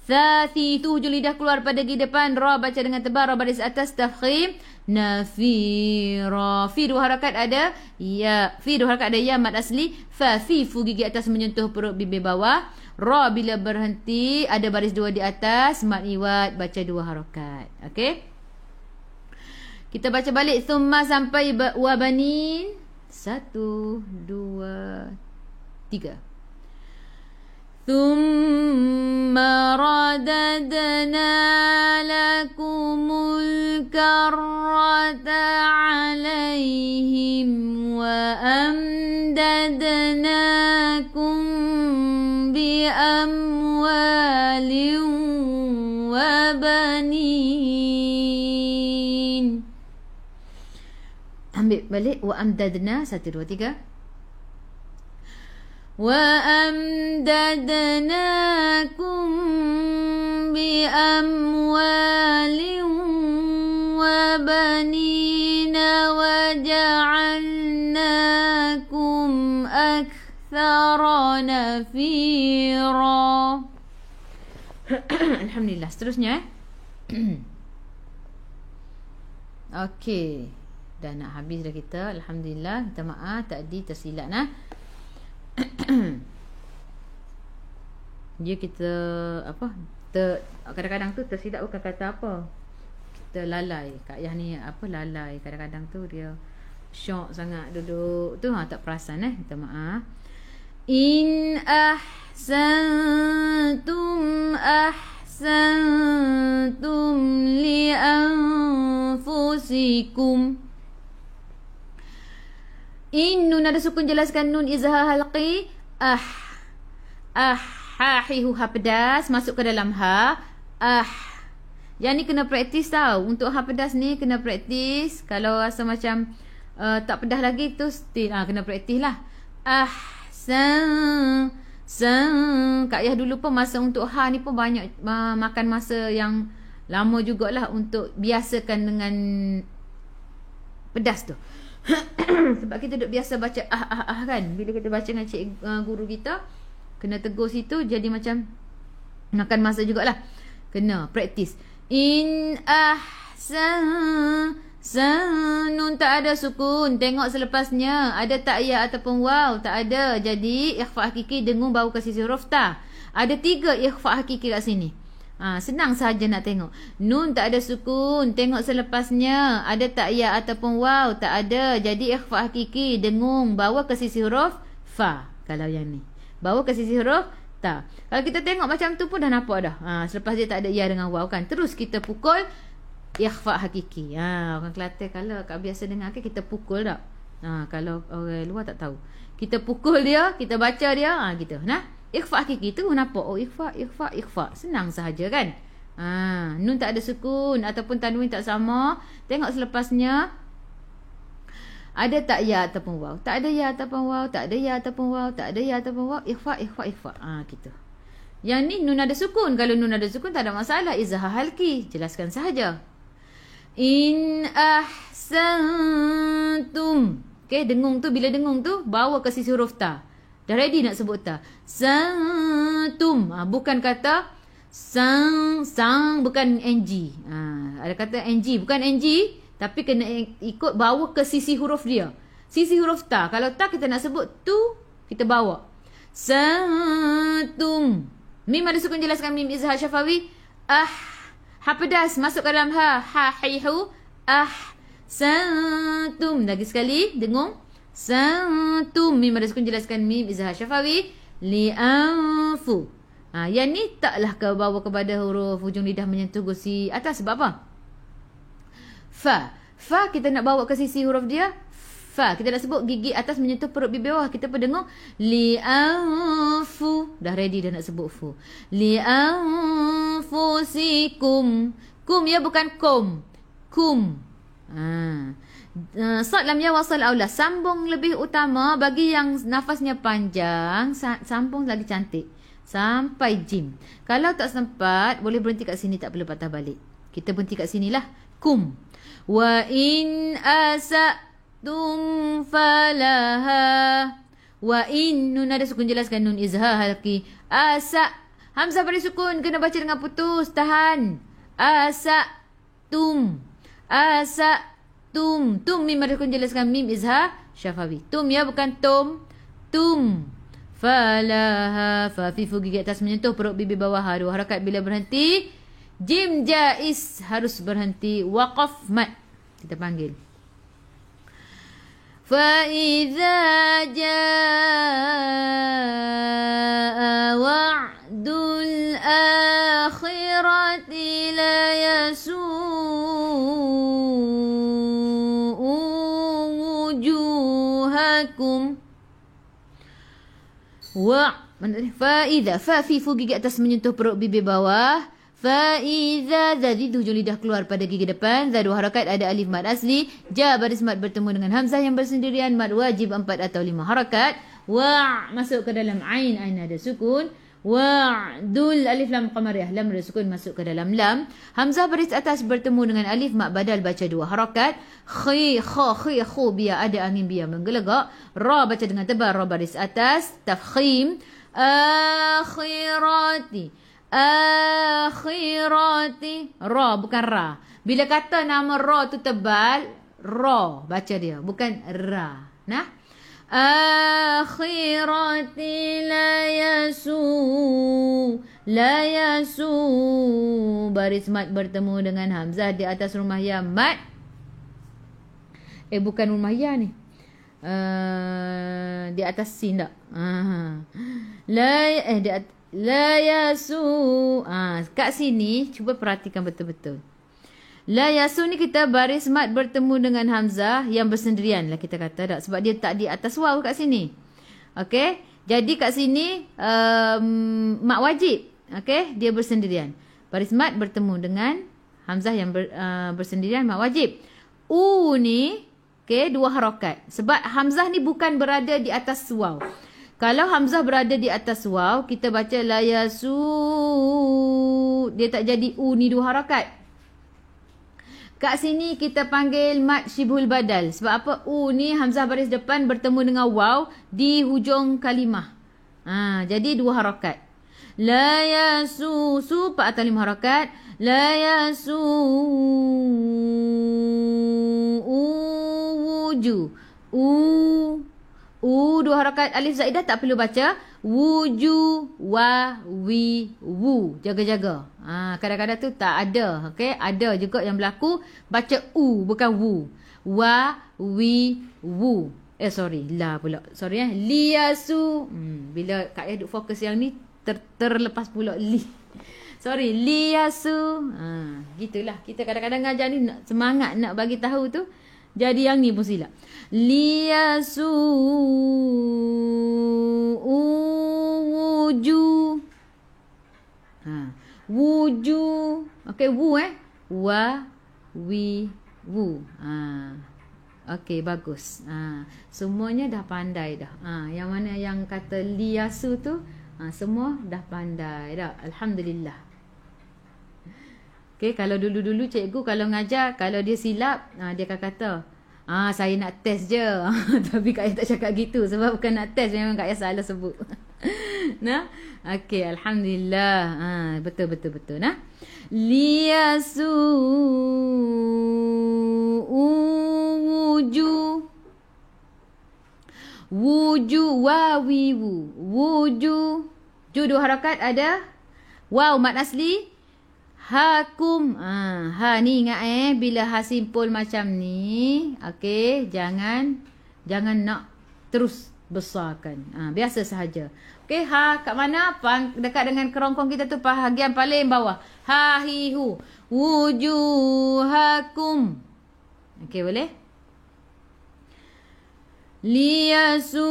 Thati, tu hujung lidah keluar pada gigi depan. Ra baca dengan tebal, ra baris atas tafkhim. Nafira, fi dua harakat ada ya, fi dua harakat ada ya mad asli. Fa fi fu gigi atas menyentuh perut bibir bawah. Ra bila berhenti ada baris dua di atas, mad iwad baca dua harakat. Okey, kita baca balik thumma sampai wa banin. 1 2 3. Thumma radadna lakumul karrata alaihim wa amdadnakum bi amwalin wa banin. Ambil balik wa amdadna. 1 2 3. Wa amdadnakum bi amwalin wa banina wa ja'alnakum akthara nafira. Alhamdulillah. Seterusnya Okey, dah nak habis dah kita. Alhamdulillah. Minta maaf tadi tersilap dia kita kadang-kadang tu tersilap bukan kata apa, kita lalai. Kak Yah ni lalai, kadang-kadang tu dia syok sangat duduk tu, tak perasan. Minta maaf. In ahsantum li anfusikum. In nun ada sukun, jelaskan nun izhar halqi. Hahihu ha pedas masuk ke dalam ha. Yang ni kena praktis tau. Untuk ha pedas ni kena praktis. Kalau rasa macam tak pedas lagi tu still kena praktis lah. Kak Yah dulu pun masa untuk ha ni pun banyak makan masa yang lama jugalah untuk biasakan dengan pedas tu. Sebab kita duk biasa baca kan. Bila kita baca dengan guru kita, kena tegur situ, jadi macam makan masa jugalah. Kena praktis. In nun tak ada sukun. Tengok selepasnya ada tak ya ataupun waw. Tak ada. Jadi ikhfa hakiki dengung baru ke sisi huruf ta. Ada 3 ikhfa hakiki kat sini. Senang sahaja nak tengok. Nun tak ada sukun. Tengok selepasnya ada tak ya ataupun waw. Tak ada. Jadi ikhfa hakiki dengung bawa ke sisi huruf fa. Kalau yang ni bawa ke sisi huruf ta. Kalau kita tengok macam tu pun dah nampak dah. Selepas dia tak ada ya dengan waw kan. Terus kita pukul ikhfa hakiki. Orang Kelantan kalau Kak biasa dengar kan, kita pukul tak. Kalau orang luar tak tahu. Kita pukul dia, kita baca dia, gitu. Nah, ikhfa hakiki tu nampak. Oh, ikhfa. Senang sahaja kan. Nun tak ada sukun ataupun tanwin tak sama. Tengok selepasnya ada tak ya ataupun waw. Tak ada ya ataupun waw, tak ada ya ataupun waw, tak ada ya ataupun waw. Ikhfa. Gitu. Yang ni nun ada sukun. Kalau nun ada sukun tak ada masalah. Izhar halki. Jelaskan sahaja. In ahsantum. Okay, dengung tu, bila dengung tu bawa ke sisi huruf ta. Dah ready nak sebut ta. Santum. Bukan kata sang bukan ng. Ada kata ng, bukan ng, tapi kena ikut bawa ke sisi huruf dia. Sisi huruf ta. Kalau ta kita nak sebut tu, kita bawa. Santum. Mim ada sukun, jelaskan mim izhar syafawi. Ha pedas masuk ke dalam ha. Ha hihu. Santum. Lagi sekali dengung. Santum. Mim ada sukun, jelaskan mim izhar syafawi. Li'anfu. Yang ni taklah ke bawa kepada huruf hujung lidah menyentuh gusi atas. Sebab apa? Fa kita nak bawa ke sisi huruf dia. Fa kita nak sebut gigi atas menyentuh perut bibir bawah. Kita pendengung li'anfu. Dah ready dah nak sebut fu. Li'anfusikum. Kum ya, bukan kum. Sad lam ya wasal aula. Sambung lebih utama. Bagi yang nafasnya panjang, sambung lagi cantik sampai jim. Kalau tak sempat, boleh berhenti kat sini, tak perlu patah balik. Kita berhenti kat sinilah. Kum. Wa in asatum falaha. Wa in, nun ada sukun, jelaskan nun izhar halki. Asa, hamzah beri sukun, kena baca dengan putus, tahan. Asatum. Tum mim ada sukun, jelaskan mim izhar syafawi. Tum ya, bukan tum. Falaha. Fa fi fu gigi atas menyentuh perut bibir bawah. 2 harakat bila berhenti. Jim jais harus berhenti. Waqaf mat. Kita panggil. Fa idza jaa wa'dul akhirati la yasu'u wujuhakum. Fa fi fu gigi atas menyentuh perut bibir bawah. Fa idza di hujung lidah keluar pada gigi depan. Za 2 harakat, ada alif mad asli. Ja baris mad bertemu dengan hamzah yang bersendirian. Mad wajib 4 atau 5 harakat. Wa masuk ke dalam ain ada sukun. Wa'dul alif lam qamariyah, lam ada sukun masuk ke dalam lam. Hamzah baris atas bertemu dengan alif mak badal, baca 2 harakat. Khu biar ada angin, biar menggelegak. Ra baca dengan tebal, ra baris atas tafkhim. Akhirati. Ra bukan ra. Bila kata nama ra tu tebal, ra baca dia, bukan ra. Nah, akhirati la yasu. Baris mat bertemu dengan hamzah di atas rumah ya mat. Bukan rumah ya ni. Di atas sin tak? La yasu. Kat sini cuba perhatikan betul-betul. La yasu ni kita baris mat bertemu dengan hamzah yang bersendirian lah kita kata tak, sebab dia tak di atas waw kat sini. Okey, jadi kat sini mat wajib. Okey, dia bersendirian. Baris mat bertemu dengan hamzah yang bersendirian, mat wajib. U ni okey 2 harakat sebab hamzah ni bukan berada di atas waw. Kalau hamzah berada di atas waw, kita baca la yasu. Dia tak jadi u ni 2 harakat. Kat sini kita panggil mad syibhul badal. Sebab apa? U ni hamzah baris depan bertemu dengan waw di hujung kalimah. Jadi 2 harakat. La yasu. Su 4 atau 5 harakat. La yasu. Wuju. U 2 harakat. Alif zaidah tak perlu baca. Wuju. Wa. Wi. Wu. Jaga-jaga. Kadang-kadang tu tak ada. Okay? Ada juga yang berlaku. Baca u. Bukan wu. Wa. Wi. Wu. Sorry. La pula. Sorry Liyasu. Bila Kak Ayah duk fokus yang ni. Terlepas pula li. Sorry. Liyasu. Gitulah. Kita kadang-kadang ngajar ni. Semangat nak bagi tahu tu. Jadi yang ni pun silap. Liyasu. Wuju. Wuju. Okey, wu Wa, wi, wu. Okey, bagus. Semuanya dah pandai dah. Yang mana yang kata liyasu tu, semua dah pandai dah. Alhamdulillah. Okey, kalau dulu-dulu cikgu kalau ngajar, kalau dia silap, dia akan kata, saya nak test je. Tapi Kak Ayah tak cakap gitu. Sebab bukan nak test, memang Kak Ayah salah sebut. Nah, okey, alhamdulillah. Betul. Nah, liyasu wuju wa wi wu. Wuju. Ju 2 harakat ada. Waw mad asli. Hakum. Ha ni ingat bila ha simpul macam ni, okey, jangan nak terus besarkan. Biasa sahaja. Okey, ha kat mana? Dekat dengan kerongkong kita tu, bahagian paling bawah. Ha hi hu. Wujuhakum. Okey, boleh? Liyasu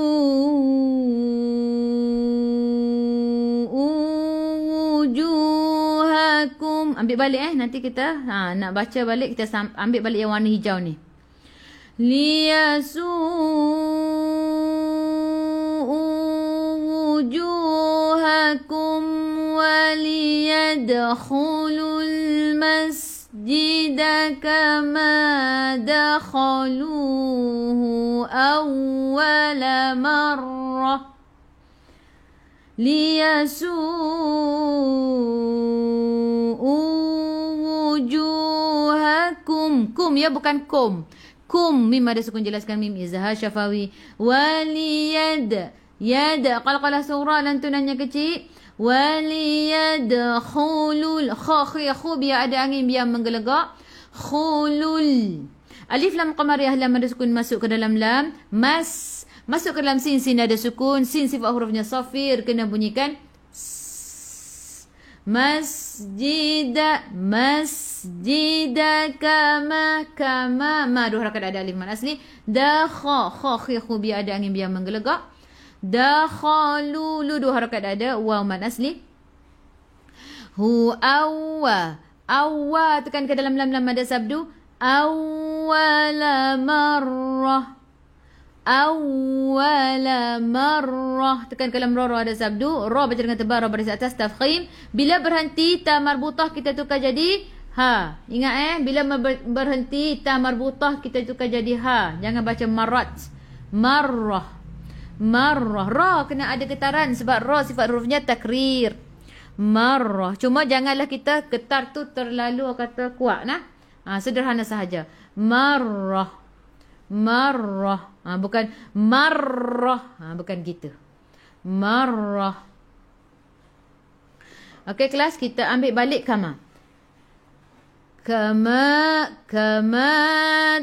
wujuhakum. Ambil balik nanti kita nak baca balik, kita ambil balik yang warna hijau ni. Liyasu wujuhakum waliyadkhulul masjida kama dakhaluhu awwala marrah. Wujuhakum. Kum ya, bukan kum. Kum mim ada sukun, jelaskan mim izhar syafawi. Waliyad. Yad qalqalah surah lantunannya kecil. Waliyadkhulul. Khu biar ada angin, biar menggelegak. Khulul. Alif lam qamariyah, lam ada sukun masuk ke dalam lam. Mas masuk ke dalam sin, sin ada sukun. Sin sifat hurufnya safir, kena bunyikan masjida. Masjida kama ma 2 harakat ada alif mad asli. Dakha khu biar ada angin, biar menggelegak. Dakhalu 2 harakat ada waw mad asli. Hu awwa tekan ke dalam lam ada sabdu. Awwala marrah. Awwala marrah tekan ke dalam ra ada sabdu. Ra baca dengan tebal, ra baris atas tafkhim. Bila berhenti ta marbutah kita tukar jadi ha. Ingat bila berhenti ta marbutah kita tukar jadi ha. Jangan baca marat. Marrah. Ra kena ada getaran sebab ra sifat hurufnya takrir. Marrah. Cuma janganlah kita getar tu terlalu kata kuat nah. Sederhana sahaja. Marrah. Bukan marrah. Bukan gitu. Marrah. Okey kelas, kita ambil balik kama. Kama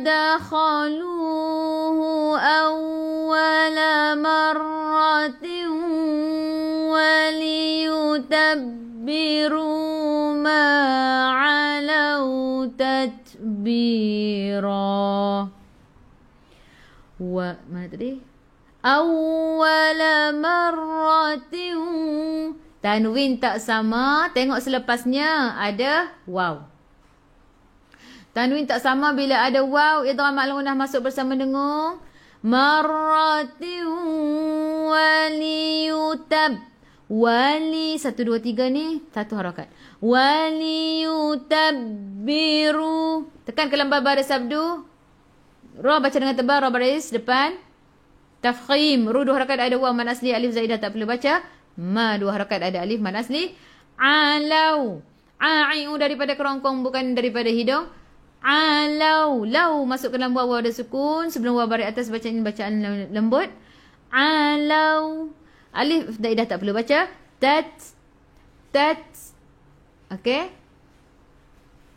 dakhaluhu awwala marratin waliyutabbiru ma 'alaw tatbira. Mana tadi? Awwala marratin. Tanwin tak sama. Tengok selepasnya ada waw. Tanwin tak sama bila ada waw. Idgham ma'lunah masuk bersama dengung. marratin wali 1 2 3 ni satu harakat. Waliyutabbiru. Tekan ke lembar baris sabdu. Ra baca dengan tebal, ra baris depan. Tafkhim. Ru 2 harakat ada waw mad asli, alif zaidah tak perlu baca. Ma 2 harakat ada alif mad asli. Alau. Ai'u daripada kerongkong bukan daripada hidung. Alau. Lau masuk ke dalam waw ada sukun. Sebelum waw baris atas bacaan lembut. Alau. Alif zaidah tak perlu baca. Tat. Okey.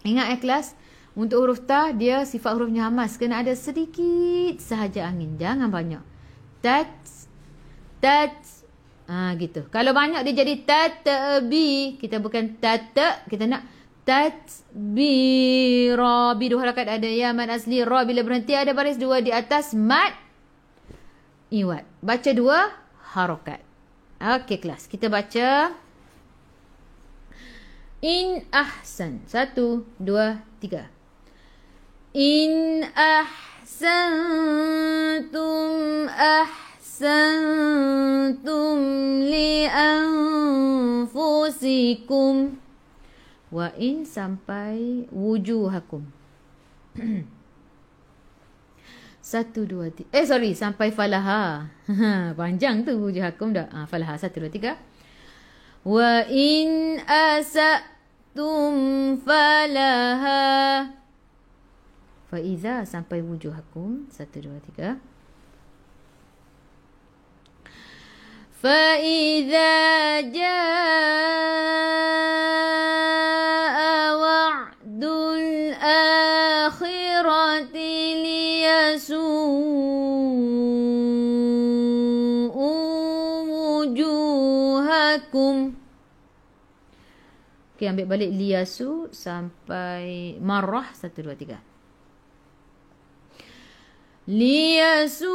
Ingat kelas. Untuk huruf ta, dia sifat hurufnya hamas. Kena ada sedikit sahaja angin. Jangan banyak. Tat. Gitu. Kalau banyak dia jadi tatbi. Kita bukan tata. Kita nak tatbira. Bi 2 harakat ada ya mad asli. Ra bila berhenti ada baris 2 di atas mad iwad. Baca 2 harakat. Okey kelas. Kita baca. In ahsan. 1, 2, 3. In ahsantum li anfusikum. Wa in sampai wujuhakum. 1, 2, 3. Sampai falaha. Panjang tu wujuhakum dah. Falaha 1, 2, 3. Wa in asatum falaha. Fa iza sampai wujuhakum. 1, 2, 3. Fa iza jaa wa'dul akhirati wujuhakum. Okey, ambil balik liyasu sampai marrah. 1, 2, 3. Liyasu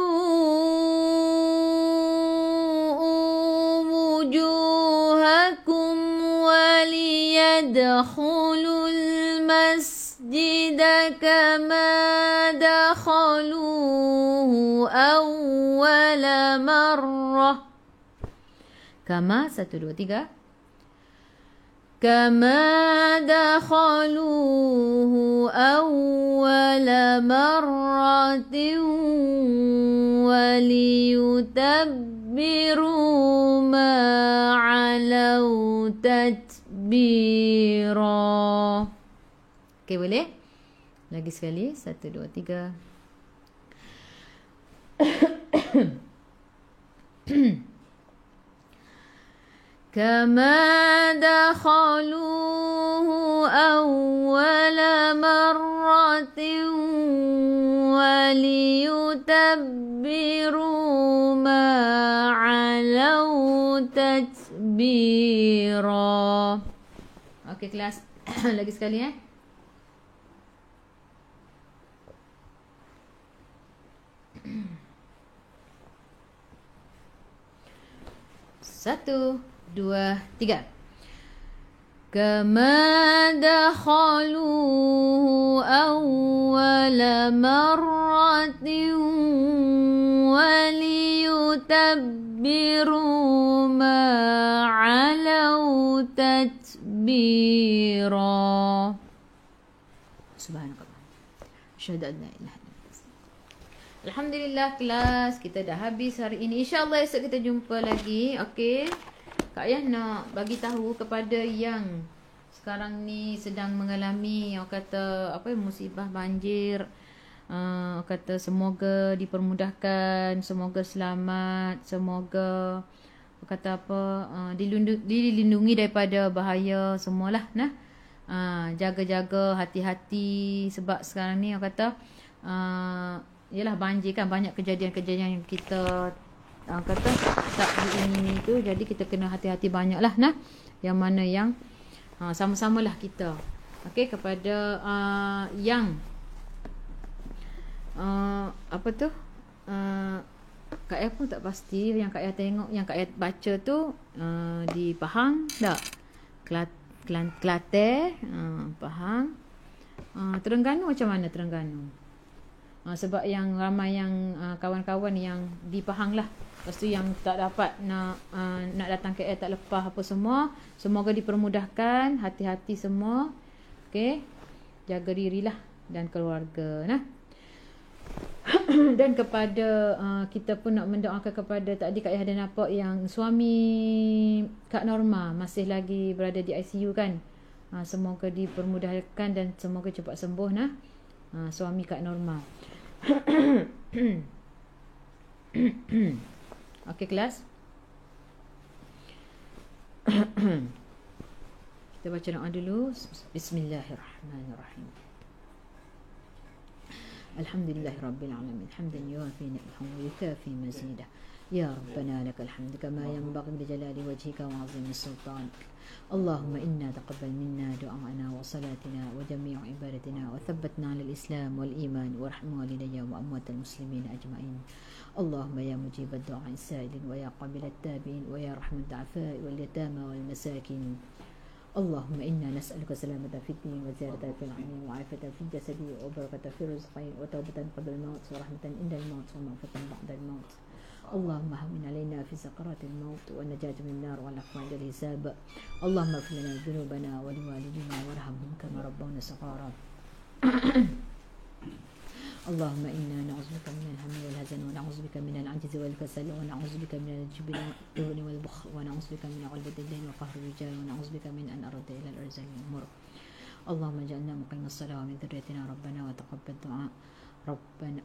wujuhakum waliyadkhulul masjida kama dakhaluhu awwala marrah. Kama 1, 2, 3. Kama dakhaluhu awwala marratin waliyutabbiru ma'alau tatbira. Okey, boleh? Lagi sekali. 1, 2, 3. كما دخلوه أول مرة وليتبروا ما علوا تتبيرا. Okey kelas. Lagi sekali Satu, 2, 3. Kama dakhaluhu awwala marratin waliyutabbiru ma'alau tatbira. Subhanakallah. Asyhadu an la ilaha illallah. Alhamdulillah kelas, kita dah habis hari ini. InsyaAllah esok kita jumpa lagi. Okey. Kak Ayah nak bagi tahu kepada yang sekarang ni sedang mengalami musibah banjir. Kata semoga dipermudahkan, semoga selamat, semoga dilindungi daripada bahaya semualah nah. Jaga-jaga, hati-hati sebab sekarang ni yalah banjir kan, banyak kejadian-kejadian yang kita tak diingini tu, jadi kita kena hati-hati banyak lah nah. Yang mana yang sama-samalah kita. Okey, kepada yang Kak Ayah pun tak pasti, yang Kak Ayah tengok, yang Kak Ayah baca tu di Pahang tak? Kelantan, Pahang. Terengganu macam mana Terengganu? Sebab yang ramai yang kawan-kawan yang dipahang lah. Lepas tu yang tak dapat nak datang KL tak lepas apa semua, semoga dipermudahkan, hati-hati semua. Okey, jaga dirilah dan keluarga nah. Dan kepada kita pun nak mendoakan kepada tadi Kak Yah ada nampak yang suami Kak Norma masih lagi berada di ICU kan. Semoga dipermudahkan dan semoga cepat sembuh nah. Suami Kak Norma. Okey kelas. Kita baca doa dulu. Bismillahirrahmanirrahim. Alhamdulillahirrabbilalamin. Hamdan yuafi ni'mahu wa yukafi mazidah. Ya Rabbana lakal hamd kama yanbaghi li jalali wajhika wa 'azimi sultanik. Allahumma inna taqabbal minna du'ana wa salatina wa jami' ibadatina wa thabbatna 'ala al-islam wal iman warham walidayya wa amwatal muslimin ajma'in. Allahumma ya mujib ad-du'a as-sa'ilin wa ya qabil at-tabi'in wa ya rahmat ad-du'afa wal yatama wal masakin. اللهم إنا نسألك سلامة في الدين وزيادة في العلم وعافية في الجسد وبركة في الرزق وتوبة قبل الموت ورحمة عند الموت ومغفرة بعد الموت. اللهم هون علينا في سكرات الموت والنجاة من النار والعفو عند الحساب. اللهم اغفر لنا ذنوبنا ولوالدينا وارحمهم كما ربونا صغارا. اللهم إنا نعوذ بك من الهم والحزن ونعوذ بك من العجز والكسل ونعوذ بك من الجبن والبخل ونعوذ بك من غلبة الدين وقهر الرجال ونعوذ بك من أن أرد إلى الأرذل الأمور. اللهم اجعلنا مقيم الصلاة ومن ذريتنا ربنا وتقبل دعاء ربنا.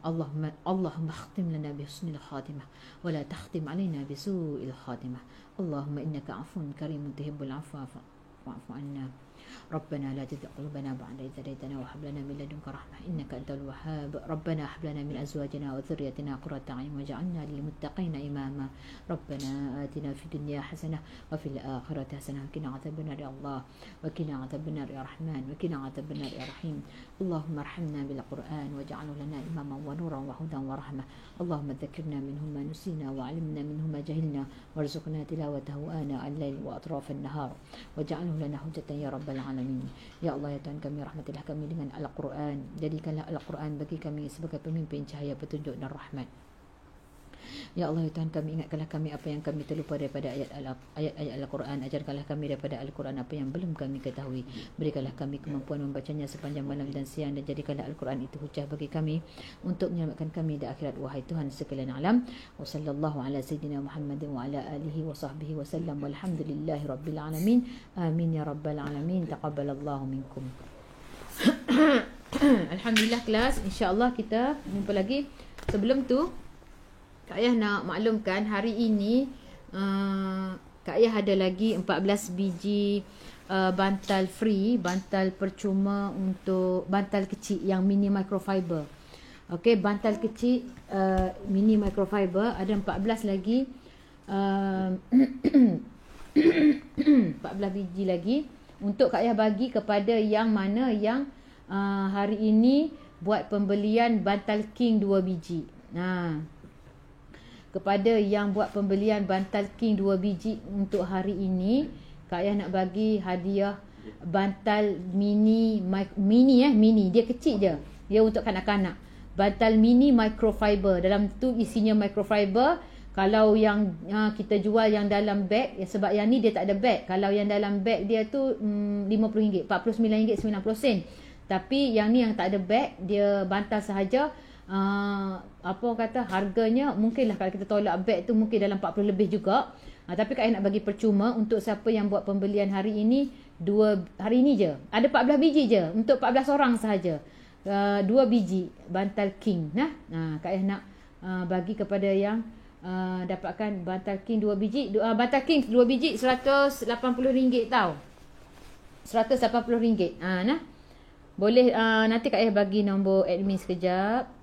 اللهم اختم لنا بحسن الخاتمة ولا تختم علينا بسوء الخاتمة. اللهم إنك عفو كريم تحب العفو فاعف عنا. ربنا لا تزغ قلوبنا بعد إذ هديتنا وهب لنا من لدنك رحمة إنك أنت الوهاب. ربنا هب لنا من أزواجنا وذريتنا قرة أعين واجعلنا للمتقين إماما. ربنا آتنا في الدنيا حسنة وفي الآخرة حسنة وقنا عذاب النار يا الله وقنا عذاب النار يا رحمن وقنا عذاب النار يا رحيم. اللهم ارحمنا بالقرآن واجعله لنا إماما ونورا وهدى ورحمة. اللهم ذكرنا منه ما نسينا وعلمنا منه ما جهلنا وارزقنا تلاوته آناء الليل وأطراف النهار واجعله لنا حجة يا رب العالمين. Ya Allah ya Tuhan kami, rahmatilah kami dengan Al-Quran. Jadikanlah Al-Quran bagi kami sebagai pemimpin cahaya petunjuk dan rahmat. Ya Allah ya Tuhan kami, ingatkanlah kami apa yang kami terlupa daripada ayat-ayat Al-Quran. Ajarkanlah kami daripada Al-Quran apa yang belum kami ketahui. Berikanlah kami kemampuan membacanya sepanjang malam dan siang. Dan jadikanlah Al-Quran itu hujah bagi kami untuk menyelamatkan kami di akhirat. Wahai Tuhan sekalian alam. Wa sallallahu ala sayyidina Muhammadin wa ala alihi wa sahbihi wa sallam. Walhamdulillahi rabbil alamin. Amin ya rabbal alamin. Taqabbalallahu minkum. Alhamdulillah kelas. InsyaAllah kita jumpa lagi. Sebelum tu Kak Yah nak maklumkan hari ini Kak Yah ada lagi 14 biji bantal free, bantal percuma untuk bantal kecil yang mini microfiber. Okey, bantal kecil mini microfiber ada 14 lagi 14 biji lagi untuk Kak Yah bagi kepada yang mana yang hari ini buat pembelian bantal king 2 biji. Kepada yang buat pembelian bantal king 2 biji untuk hari ini, Kak Yah nak bagi hadiah bantal mini, dia kecil je. Dia untuk kanak-kanak. Bantal mini microfiber. Dalam tu isinya microfiber. Kalau yang kita jual yang dalam beg, sebab yang ni dia tak ada beg. Kalau yang dalam beg dia tu RM50, RM49.90. Tapi yang ni yang tak ada beg, dia bantal sahaja. Apa kata harganya mungkinlah kalau kita tolak beg tu mungkin dalam 40 lebih juga. Tapi Kak nak bagi percuma untuk siapa yang buat pembelian hari ini, hari ini je. Ada 14 biji je untuk 14 orang sahaja. 2 biji bantal king. Kak nak bagi kepada yang dapatkan bantal king 2 biji. Bantal king 2 biji RM180 tau. RM180. Boleh nanti Kak bagi nombor admin sekejap.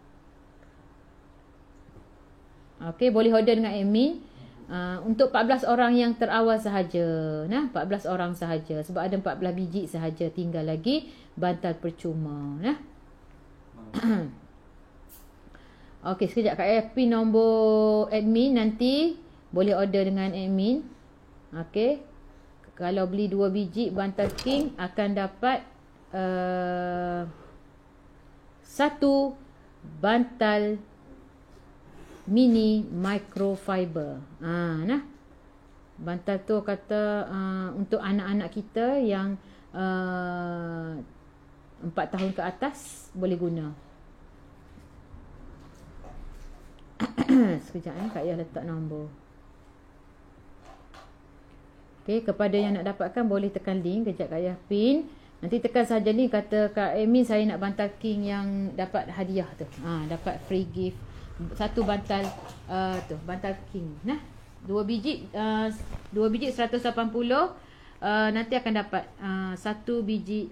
Okey, boleh order dengan admin untuk 14 orang yang terawal sahaja. 14 orang sahaja sebab ada 14 biji sahaja tinggal lagi bantal percuma. Okey, sekejap Kak pin nombor admin, nanti boleh order dengan admin. Okey. Kalau beli 2 biji bantal king akan dapat 1 bantal mini microfiber. Nah. Bantal tu kata untuk anak-anak kita yang 4 tahun ke atas boleh guna. Sekejap Kak Yah letak nombor. Okey, kepada yang nak dapatkan boleh tekan link. Kejap Kak Yah pin. Nanti tekan saja link, kata Kak Amin saya nak bantal king yang dapat hadiah tu. Dapat free gift. Satu bantal tu, bantal king. Nah, 2 biji 180. Nanti akan dapat 1 biji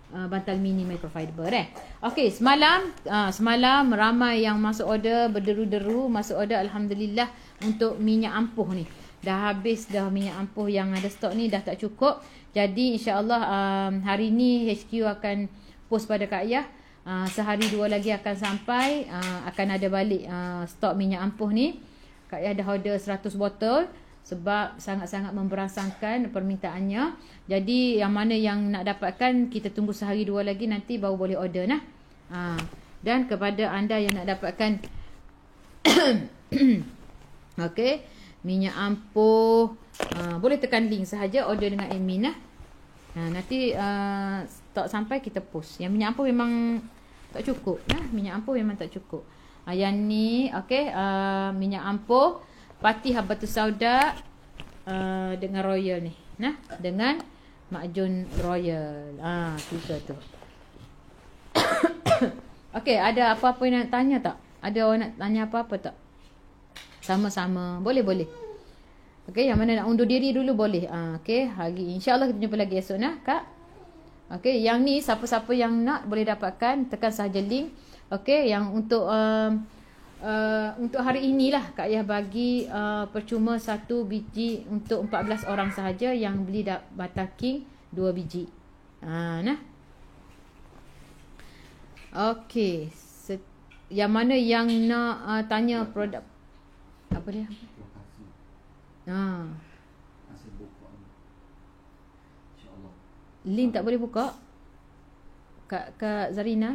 bantal mini microfiber Okey, semalam ramai yang masuk order, berderu-deru masuk order. Alhamdulillah untuk minyak ampuh ni. Dah habis dah minyak ampuh yang ada stok ni, dah tak cukup. Jadi insya-Allah hari ni HQ akan post pada Kak Yah. Sehari 2 lagi akan sampai, akan ada balik stok minyak ampuh ni. Kak Yah dah order 100 botol sebab sangat-sangat memberangsangkan permintaannya. Jadi yang mana yang nak dapatkan, kita tunggu sehari 2 lagi, nanti baru boleh order nah. Dan kepada anda yang nak dapatkan okey, minyak ampuh, boleh tekan link sahaja, order dengan admin nah. Nanti stok sampai kita post. Yang minyak ampuh memang tak cukup nah, minyak ampuh memang tak cukup. Yang ni okey, minyak ampuh Pati Habatus Sauda dengan Royal ni. Nah, dengan Makjun Royal. Tiga tu. Okey, ada apa-apa yang nak tanya tak? Ada orang nak tanya apa-apa tak? Sama-sama. Boleh. Okey, yang mana nak undur diri dulu boleh. Okey, hari insya-Allah kita jumpa lagi esok nah, Kak. Okey, yang ni siapa-siapa yang nak boleh dapatkan, tekan sahaja link. Okey, yang untuk hari inilah Kak Yah bagi percuma 1 biji untuk 14 orang sahaja yang beli bantal king 2 biji. Nah. Okey, yang mana yang nak tanya produk apa dia? Link tak boleh buka? Kak Zarina.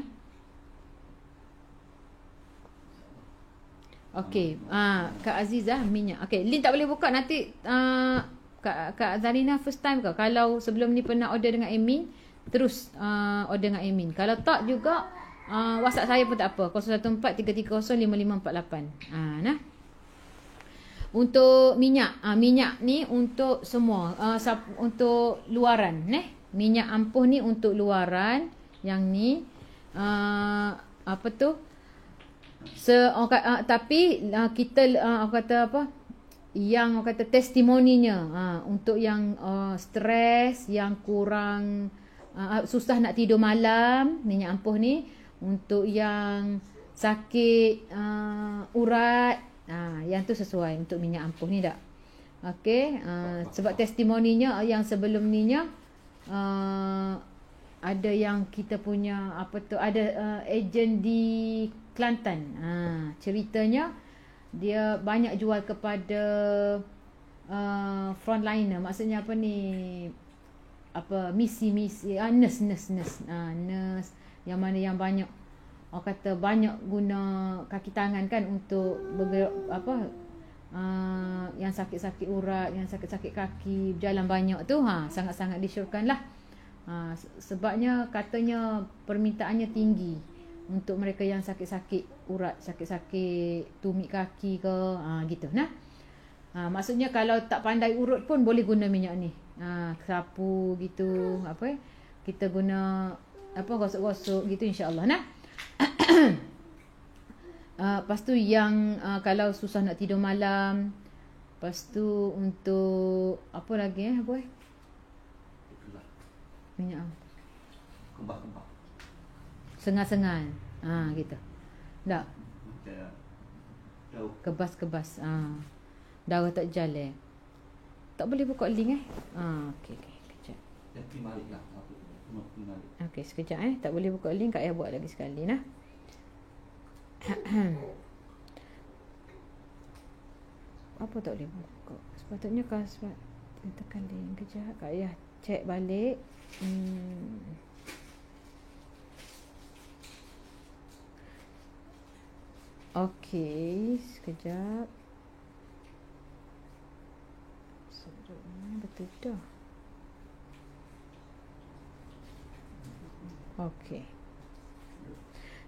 Okey, Kak Azizah minyak. Okey, link tak boleh buka nanti Kak Zarina first time ke? Kalau sebelum ni pernah order dengan admin, terus order dengan admin. Kalau tak juga WhatsApp saya pun tak apa. 0143305548. Nah. Untuk minyak, minyak ni untuk semua, untuk luaran minyak ampuh ni untuk luaran. Yang ni apa tu? Tapi kita orang kata apa? Yang orang kata testimoninya untuk yang stres, yang kurang susah nak tidur malam, minyak ampuh ni. Untuk yang sakit urat, yang tu sesuai untuk minyak ampuh ni tak? Okey, sebab testimoninya yang sebelum ninya ada yang kita punya apa tu, ada ejen di Kelantan. Ceritanya dia banyak jual kepada frontliner, maksudnya apa ni, apa misi nurse yang mana yang banyak orang kata banyak guna kaki tangan kan untuk bergerak, apa yang sakit-sakit urat, yang sakit-sakit kaki, berjalan banyak tu sangat-sangat disyorkanlah. Sebabnya katanya permintaannya tinggi untuk mereka yang sakit-sakit urat, sakit-sakit tumit kaki ke gitu nah. Maksudnya kalau tak pandai urut pun boleh guna minyak ni. Sapu gitu, apa kita guna apa, gosok-gosok gitu insya-Allah nah. Lepas tu yang kalau susah nak tidur malam, lepas tu untuk apa lagi minyak kembang-kembang sengal-sengal gitu tak, daun kebas-kebas darah tak jal tak boleh buka link okey kejap. Tapi maliklah aku malik. Okey sekejap tak boleh buka link, Kak Ayah buat lagi sekali nah. Apa tak boleh buka? Sepatutnya kalau tekan link kejap, Kak Ayah check balik. Okey, sekejap. Betul dah. Okey.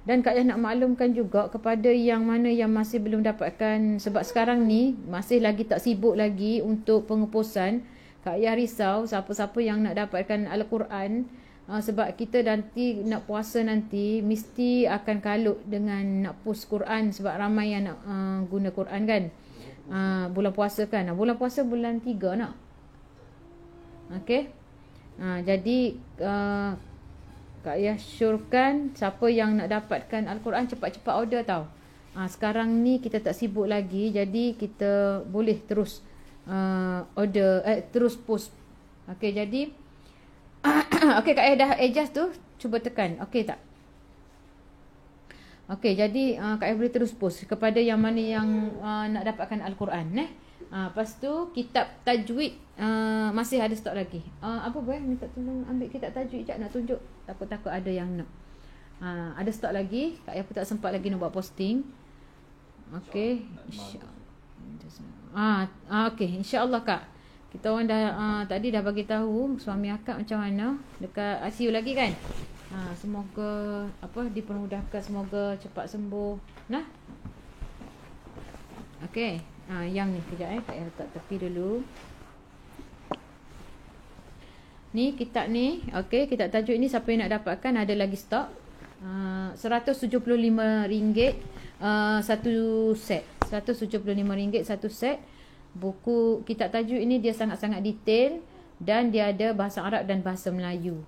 Dan Kak Yah nak maklumkan juga kepada yang mana yang masih belum dapatkan, sebab sekarang ni masih lagi tak sibuk lagi untuk pengepusan. Kak Yah risau siapa-siapa yang nak dapatkan Al-Quran, sebab kita nanti nak puasa nanti mesti akan kalut dengan nak post Quran, sebab ramai yang nak guna Quran kan. Bulan puasa kan. Bulan puasa bulan 3 nak. Okey. Jadi Kak Yah syorkan siapa yang nak dapatkan Al-Quran cepat-cepat order tau. Sekarang ni kita tak sibuk lagi, jadi kita boleh terus order, terus post. Okey, jadi okey, Kak Yah dah adjust tu, cuba tekan. Okey tak? Okey, jadi Kak Yah boleh terus post kepada yang mana yang nak dapatkan Al-Quran. Lepas tu kitab tajwid masih ada stok lagi. Apa boleh minta tolong ambil kitab tajwid sekejap, nak tunjuk. Takut-takut ada yang nak. Ada stok lagi. Kak Yah pun tak sempat lagi nak buat posting. Okey. Okey, insya-Allah Kak. Kita orang dah tadi dah bagi tahu suami akak macam mana dekat ICU lagi kan. Semoga dipermudahkan, semoga cepat sembuh. Nah. Okey. Yang ni kejap Kak Yah letak tepi dulu. Ni kitab ni, okey, kitab tajwid ni siapa yang nak dapatkan ada lagi stok. RM175 satu set. RM175 satu set. Buku kitab tajwid ini dia sangat-sangat detail dan dia ada bahasa Arab dan bahasa Melayu.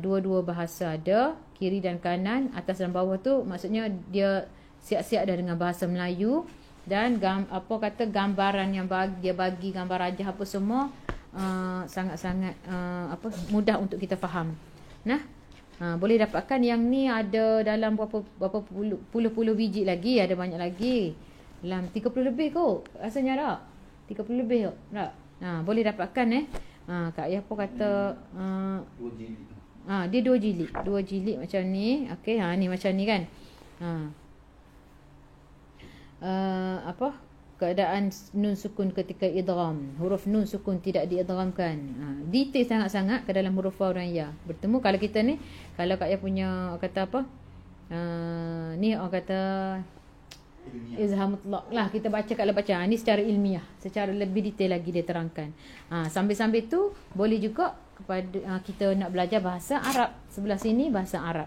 Dua-dua bahasa ada, kiri dan kanan, atas dan bawah tu maksudnya dia siap-siap dah dengan bahasa Melayu. Dan gambaran yang dia bagi gambar rajah apa semua sangat-sangat mudah untuk kita faham. Boleh dapatkan yang ni ada dalam berapa puluh biji lagi, ada banyak lagi. Dalam 30 lebih kot. Rasanya tak? 30 lebih kot. Tak? Boleh dapatkan Kak Yah pun kata 2 jilid. dia 2 jilid. 2 jilid macam ni. Okey, ni macam ni kan. Keadaan nun sukun ketika idgham, huruf nun sukun tidak diidghamkan. Detail sangat-sangat ke dalam huruf waw dan ya. Bertemu kalau kita ni, kalau Kak Yah punya kata apa? Ni orang kata izhar mutlaq lah, kita baca kalau baca. Ni secara ilmiah, secara lebih detail lagi dia terangkan. Sambil-sambil tu boleh juga kepada kita nak belajar bahasa Arab. Sebelah sini bahasa Arab.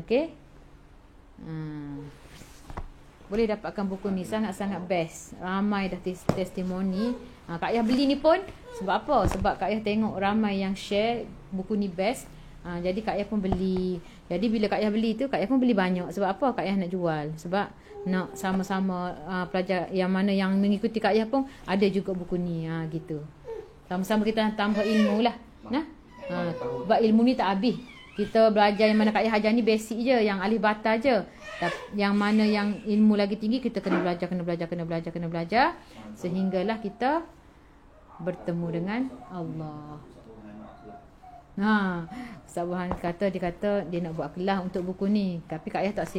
Okey. Boleh dapatkan buku ni, sangat-sangat best. Ramai dah testimoni. Kak Yah beli ni pun sebab apa? Sebab Kak Yah tengok ramai yang share buku ni best. Jadi Kak Yah pun beli. Jadi bila Kak Yah beli tu, Kak Yah pun beli banyak. Sebab apa? Kak Yah nak jual. Sebab nak sama-sama pelajar yang mana yang mengikuti Kak Yah pun ada juga buku ni. Gitu. Sama-sama kita tambah ilmu lah. Sebab ilmu ni tak habis. Kita belajar yang mana Kak Yah ajar ni basic je, yang alif bata je. Yang mana yang ilmu lagi tinggi kita kena belajar sehinggalah kita bertemu dengan Allah. Ustaz Burhan dia kata dia nak buat kelas untuk buku ni, tapi Kak Yah tak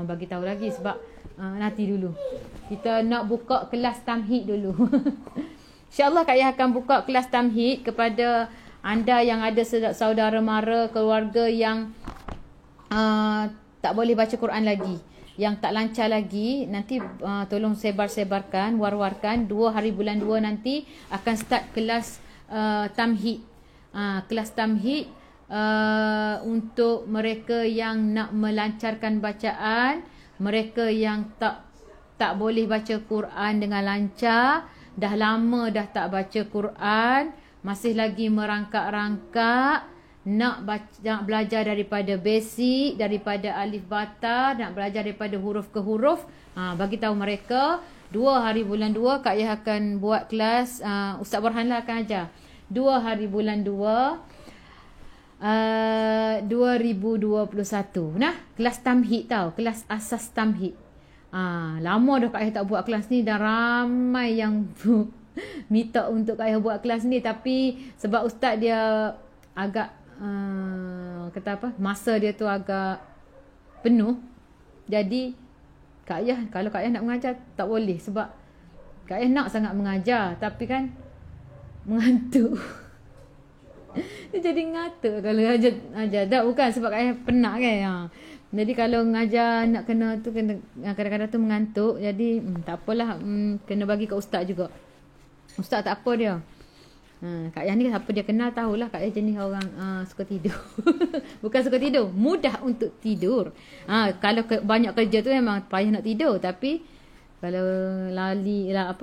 bagi tahu lagi sebab nanti dulu. Kita nak buka kelas tamhid dulu. InsyaAllah Kak Yah akan buka kelas tamhid kepada anda yang ada saudara mara, keluarga yang tak boleh baca Quran lagi, yang tak lancar lagi. Nanti tolong sebar-sebarkan, war-warkan. 2 hari bulan 2 nanti akan start kelas tamhid. Kelas tamhid untuk mereka yang nak melancarkan bacaan, mereka yang tak boleh baca Quran dengan lancar, dah lama dah tak baca Quran, masih lagi merangkak-rangkak, nak belajar daripada basic, daripada alif bata, nak belajar daripada huruf ke huruf. Bagi tahu mereka 2 hari bulan 2 Kak Yah akan buat kelas. Ustaz Burhan lah akan ajar 2 hari bulan 2 2021. Kelas tamhid tau, kelas asas tamhid. Lama dah Kak Yah tak buat kelas ni dan ramai yang minta untuk Kak Yah buat kelas ni, tapi sebab ustaz dia agak masa dia tu agak penuh, jadi Kak Ayah, kalau Kak Ayah nak mengajar tak boleh sebab Kak Ayah nak sangat mengajar tapi kan mengantuk. Dia jadi ngantuk kalau ajar. Tak, bukan sebab Kak Ayah penat kan. Jadi kalau mengajar nak kena tu kena kadang-kadang tu mengantuk. Jadi tak apalah, kena bagi kat ustaz juga. Ustaz tak apa dia. Kak Ayah ni siapa dia kenal tahulah Kak Ayah jenis orang suka tidur. Bukan suka tidur, mudah untuk tidur. Kalau banyak kerja tu memang payah nak tidur, tapi kalau lali lah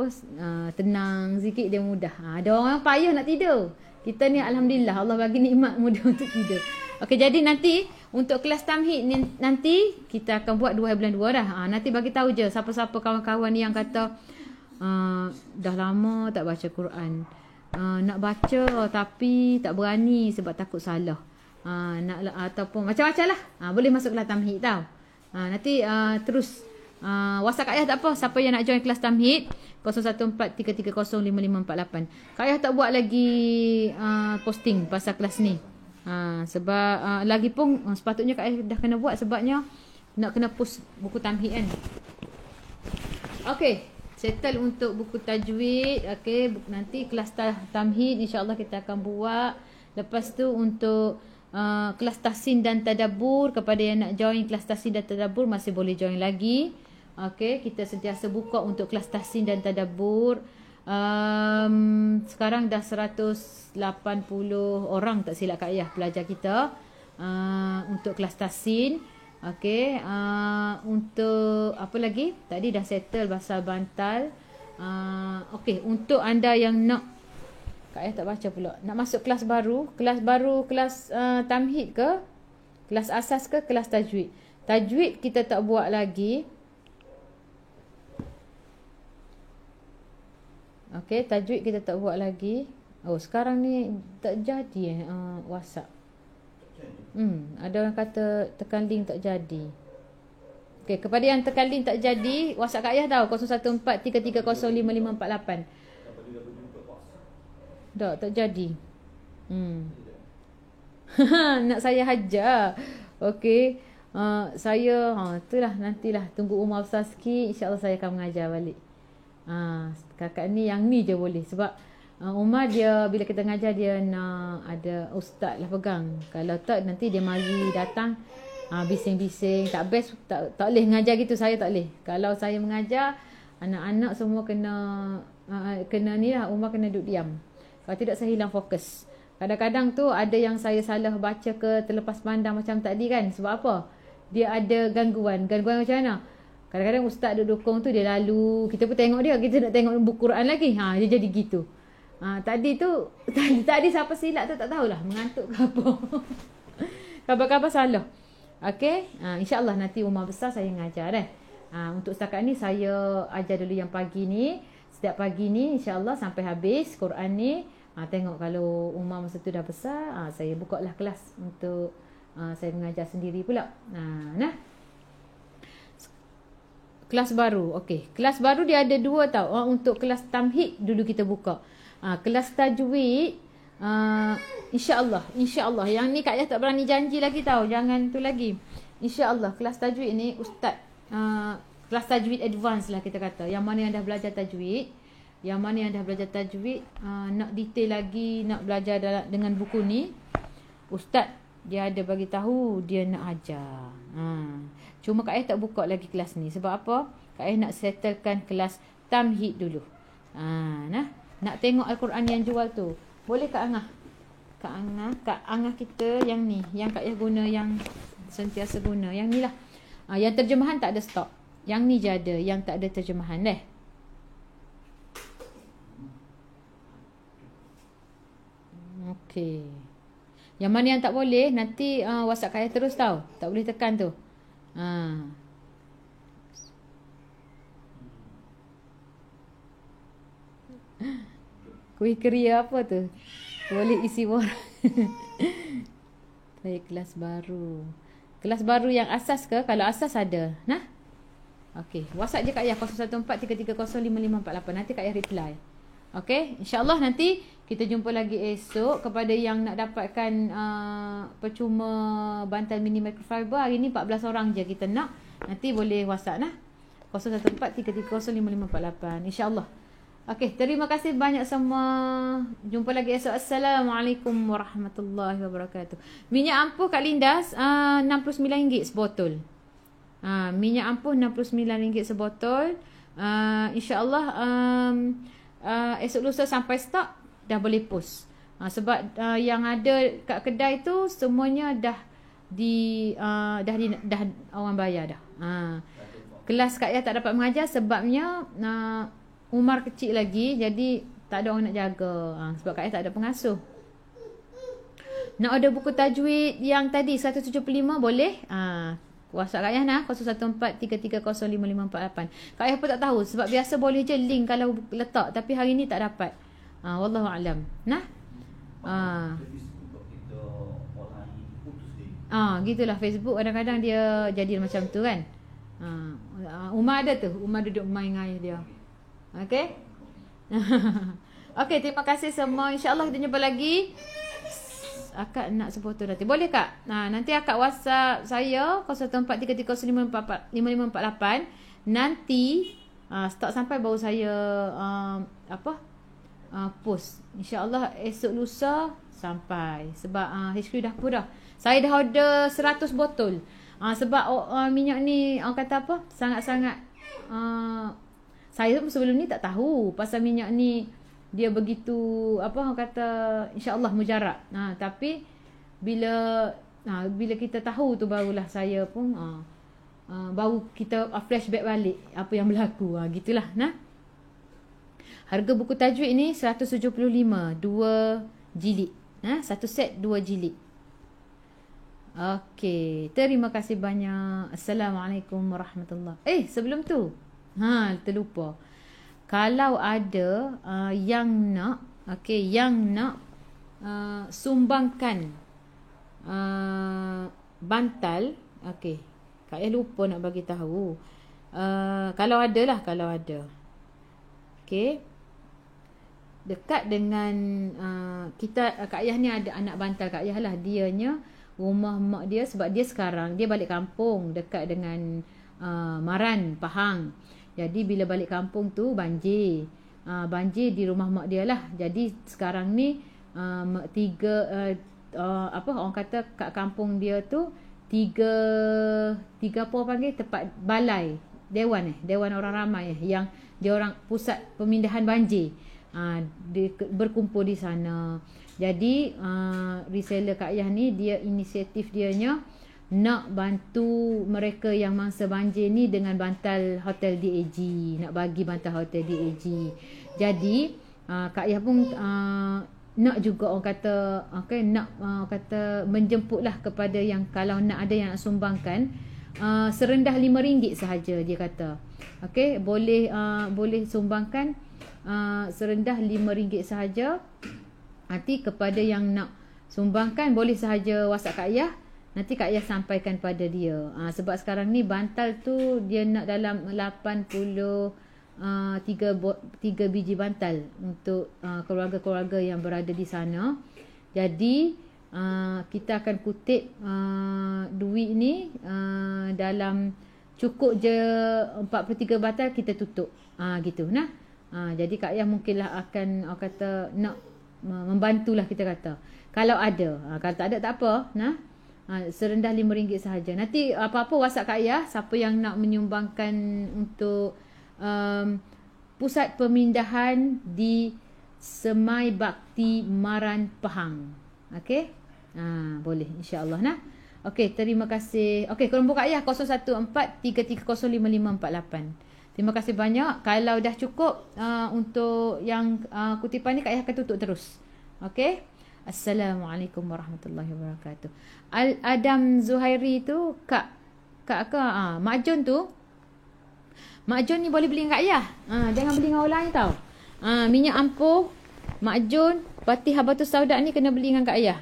tenang sikit dia mudah. Ada orang payah nak tidur. Kita ni alhamdulillah Allah bagi nikmat mudah untuk tidur. Okey, jadi nanti untuk kelas tamhid ni nanti kita akan buat 2 bulan 2 dah. Nanti bagi tahu je siapa-siapa kawan-kawan ni yang kata dah lama tak baca Quran. Nak baca tapi tak berani sebab takut salah. Ataupun macam-macam lah. Boleh masuk kelas tamhid tau. Nanti terus WhatsApp Kak Ayah tak apa. Siapa yang nak join kelas tamhid 0143305548. Kak Ayah tak buat lagi posting pasal kelas ni. Sebab lagipun sepatutnya Kak Ayah dah kena buat sebabnya nak kena post buku tamhid kan. Okey, settle untuk buku tajwid. Okey, nanti kelas tamhid insya-Allah kita akan buat. Lepas tu untuk kelas tahsin dan tadabbur, kepada yang nak join kelas tahsin dan tadabbur masih boleh join lagi. Okey, kita sentiasa buka untuk kelas tahsin dan tadabbur. Sekarang dah 180 orang tak silap Kak Ayah pelajar kita untuk kelas tahsin. Okey, untuk apa lagi? Tadi dah settle pasal bantal. Okey, untuk anda yang nak, Kak Ayah tak baca pula, nak masuk kelas baru, kelas tamhid ke, kelas asas ke, kelas tajwid. Tajwid kita tak buat lagi. Okey, tajwid kita tak buat lagi. Sekarang ni tak jadi WhatsApp. Ada orang kata tekan link tak jadi. Okey, kepada yang tekan link tak jadi, WhatsApp Kak Ayah tahu 0143305548. Tak jadi. Nak saya hajar. Okey. Saya itulah, nantilah tunggu umur besar sikit, insya-Allah saya akan mengajar balik. Kakak ni yang ni je boleh sebab Umar dia bila kita mengajar dia nak ada ustaz lah pegang. Kalau tak nanti dia mari datang bising-bising, tak best, tak boleh mengajar gitu. Saya tak boleh. Kalau saya mengajar anak-anak semua kena ni lah, Umar kena duduk diam. Kalau tidak saya hilang fokus. Kadang-kadang tu ada yang saya salah baca ke terlepas pandang macam tadi kan. Sebab apa? Dia ada gangguan. Gangguan macam mana? Kadang-kadang ustaz duduk dukung tu dia lalu, kita pun tengok dia, kita nak tengok buku Quran lagi. Dia jadi gitu. Tadi siapa silap tu tak tahulah, mengantuk ke apa. Khabar-khabar salah. Okey, insya-Allah nanti umur besar saya mengajar untuk setakat ni saya ajar dulu yang pagi ni. Setiap pagi ni insya-Allah sampai habis Quran ni. Tengok kalau umur masa tu dah besar, saya buka lah kelas untuk saya mengajar sendiri pula. Kelas baru. Okey, kelas baru dia ada 2 tau. Untuk kelas tamhid dulu kita buka. Kelas tajwid insya-Allah yang ni Kak Ayah tak berani janji lagi tau. Jangan tu lagi. Insya-Allah kelas tajwid ni ustaz kelas tajwid advance lah kita kata. Yang mana yang dah belajar tajwid, nak detail lagi, nak belajar dengan buku ni, ustaz dia ada bagi tahu dia nak ajar. Cuma Kak Ayah tak buka lagi kelas ni. Sebab apa? Kak Ayah nak settlekan kelas tamhid dulu. Nak tengok Al-Quran yang jual tu. Boleh Kak Angah? Kak Angah kita yang ni, yang Kak Ayah guna, yang sentiasa guna. Yang ni lah. Yang terjemahan tak ada stok. Yang ni je ada, yang tak ada terjemahan Okey. Yang mana yang tak boleh, nanti WhatsApp Kak Ayah terus tau. Tak boleh tekan tu. Kuih keria apa tu? Boleh isi orang. Baik, kelas baru. Kelas baru yang asas ke? Kalau asas ada. Okey, WhatsApp je Kak Ayah 0143305548. Nanti Kak Ayah reply. Okey, insya-Allah nanti kita jumpa lagi esok. Kepada yang nak dapatkan percuma bantal mini microfiber, hari ni 14 orang je kita nak. Nanti boleh WhatsApp 014-3305-5548. InsyaAllah. Okey, terima kasih banyak semua. Jumpa lagi esok. Assalamualaikum warahmatullahi wabarakatuh. Minyak ampuh Kak Lindas, RM69 sebotol. Minyak ampuh RM69 sebotol. InsyaAllah esok lusa sampai stok dah boleh post. Sebab yang ada kat kedai tu semuanya dah orang bayar dah. Kelas Kak Yah tak dapat mengajar sebabnya Umar kecil lagi, jadi tak ada orang nak jaga. Sebab Kak Yah tak ada pengasuh. Nak order buku tajwid yang tadi 175 boleh. WhatsApp Kak Yah nah 0143305548. Kak Yah pun tak tahu sebab biasa boleh je link kalau letak, tapi hari ni tak dapat. Wallahu alam. Nah. Gitulah Facebook kadang-kadang dia jadi macam tu kan. Umar ada tu, Umar duduk main dengan ayah dia. Okey. Okey, terima kasih semua. InsyaAllah kita jumpa lagi. Akak nak sebotol nanti. Boleh Kak? Nanti akak WhatsApp saya 0143305548. Nanti stok sampai baru saya post. InsyaAllah esok lusa sampai. Sebab HQ dah pun dah. Saya dah order 100 botol. Sebab minyak ni orang kata apa? Sangat-sangat saya sebelum ni tak tahu pasal minyak ni dia begitu orang kata insya-Allah mujarab. Tapi bila kita tahu tu barulah saya pun baru kita flashback balik apa yang berlaku. Gitulah nah. Harga buku tajwid ni 175 2 jilid. Satu set 2 jilid. Okey, terima kasih banyak. Assalamualaikum warahmatullahi. Sebelum tu terlupa. Kalau ada yang nak sumbangkan bantal, Kak Yah lupa nak bagi tahu. Kalau ada. Okey. Dekat dengan kita, Kak Yah ni ada anak bantal Kak Yah lah. Dianya rumah mak dia, sebab dia sekarang dia balik kampung dekat dengan Maran, Pahang. Jadi bila balik kampung tu banjir di rumah mak dia lah. Jadi sekarang ni orang kata kat kampung dia tu tiga apa panggil tempat balai dewan orang ramai yang dia orang pusat pemindahan banjir. Dia berkumpul di sana. Jadi reseller Kak Yah ni dia inisiatif dianya nak bantu mereka yang mangsa banjir ni dengan bantal hotel DAG, nak bagi bantal hotel DAG. Jadi Kak Yah pun nak juga orang kata kata menjemputlah kepada yang kalau nak ada yang nak sumbangkan serendah RM5 sahaja dia kata. Boleh sumbangkan serendah RM5 sahaja. Nanti kepada yang nak sumbangkan boleh sahaja WhatsApp Kak Yah. Nanti Kak Yah sampaikan pada dia. Sebab sekarang ni bantal tu dia nak dalam 83 biji bantal untuk keluarga-keluarga yang berada di sana. Jadi kita akan kutip duit ni dalam cukup je 43 bantal kita tutup. Gitu nah. Jadi Kak Yah mungkinlah akan kata nak membantulah kita kata. Kalau ada. Kalau tak ada tak apa nah. Serendah RM5 sahaja. Nanti apa-apa WhatsApp Kak Yah siapa yang nak menyumbangkan untuk pusat pemindahan di Semai Bakti Maran Pahang. Okey? Boleh insya-Allah nah. Okey, terima kasih. Okey, nombor Kak Yah 0143305548. Terima kasih banyak. Kalau dah cukup untuk yang kutipan ni Kak Yah akan tutup terus. Okey? Assalamualaikum warahmatullahi wabarakatuh. Adam Zuhairi tu Kak Mak Jun tu. Mak Jun ni boleh beli dengan Kak Yah. Jangan beli dengan orang lain tau. Minyak ampuh Mak Jun, Patih Habatus Sauda ni kena beli dengan Kak Yah.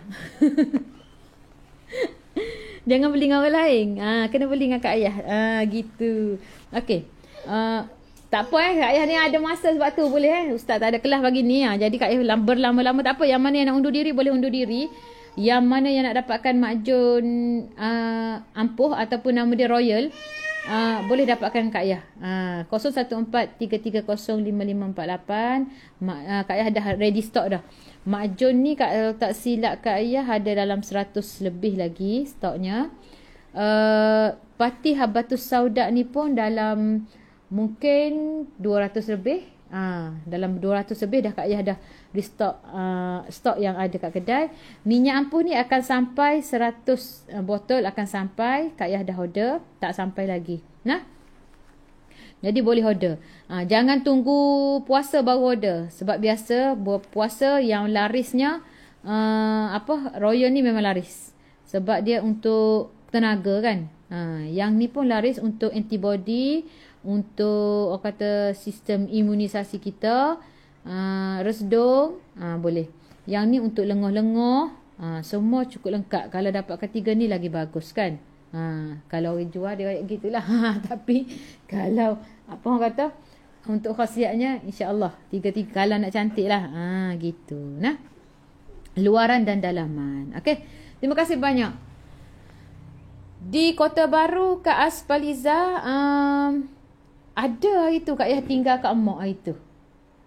Jangan beli dengan orang lain. Kena beli dengan Kak Yah. Gitu. Okey. Tak apa Kak Yah ni ada masa sebab tu boleh Ustaz tak ada kelas pagi ni. Jadi Kak Yah berlama-lama tak apa. Yang mana yang nak undur diri boleh undur diri. Yang mana yang nak dapatkan makjun ampuh ataupun nama dia Royal, boleh dapatkan Kak Ayah. 0143305548. Kak Ayah dah ready stock dah. Mak Jun ni kalau tak silap Kak Ayah ada dalam 100 lebih lagi stoknya. Pati Habatus Sauda ni pun dalam mungkin 200 lebih. Dalam 200 lebih dah Kak Ayah dah restock stok yang ada kat kedai. Minyak ampuh ni akan sampai 100 botol akan sampai. Kak Ayah dah order, tak sampai lagi. Nah. Jadi boleh order. Jangan tunggu puasa baru order, sebab biasa puasa yang larisnya Royal ni memang laris. Sebab dia untuk tenaga kan. Yang ni pun laris untuk antibody, untuk orang kata sistem imunisasi kita, resdung, boleh. Yang ni untuk lengoh-lengoh, semua cukup lengkap. Kalau dapat ketiga ni lagi bagus kan. Kalau orang jual dia gitulah. Tapi kalau apa orang kata untuk khasiatnya insya-Allah tiga-tiga kalau nak cantik lah. Gitu. Nah. Luaran dan dalaman. Okey. Terima kasih banyak. Di Kota Baru Kak Aspaliza ada hari tu Kak Ayah tinggal kat mak hari tu.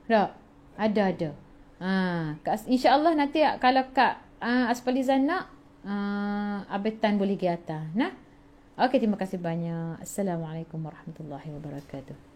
Tak? Ada. InsyaAllah nanti kalau Kak Aspaliza nak, Abetan boleh pergi atas. Nah? Okey, terima kasih banyak. Assalamualaikum warahmatullahi wabarakatuh.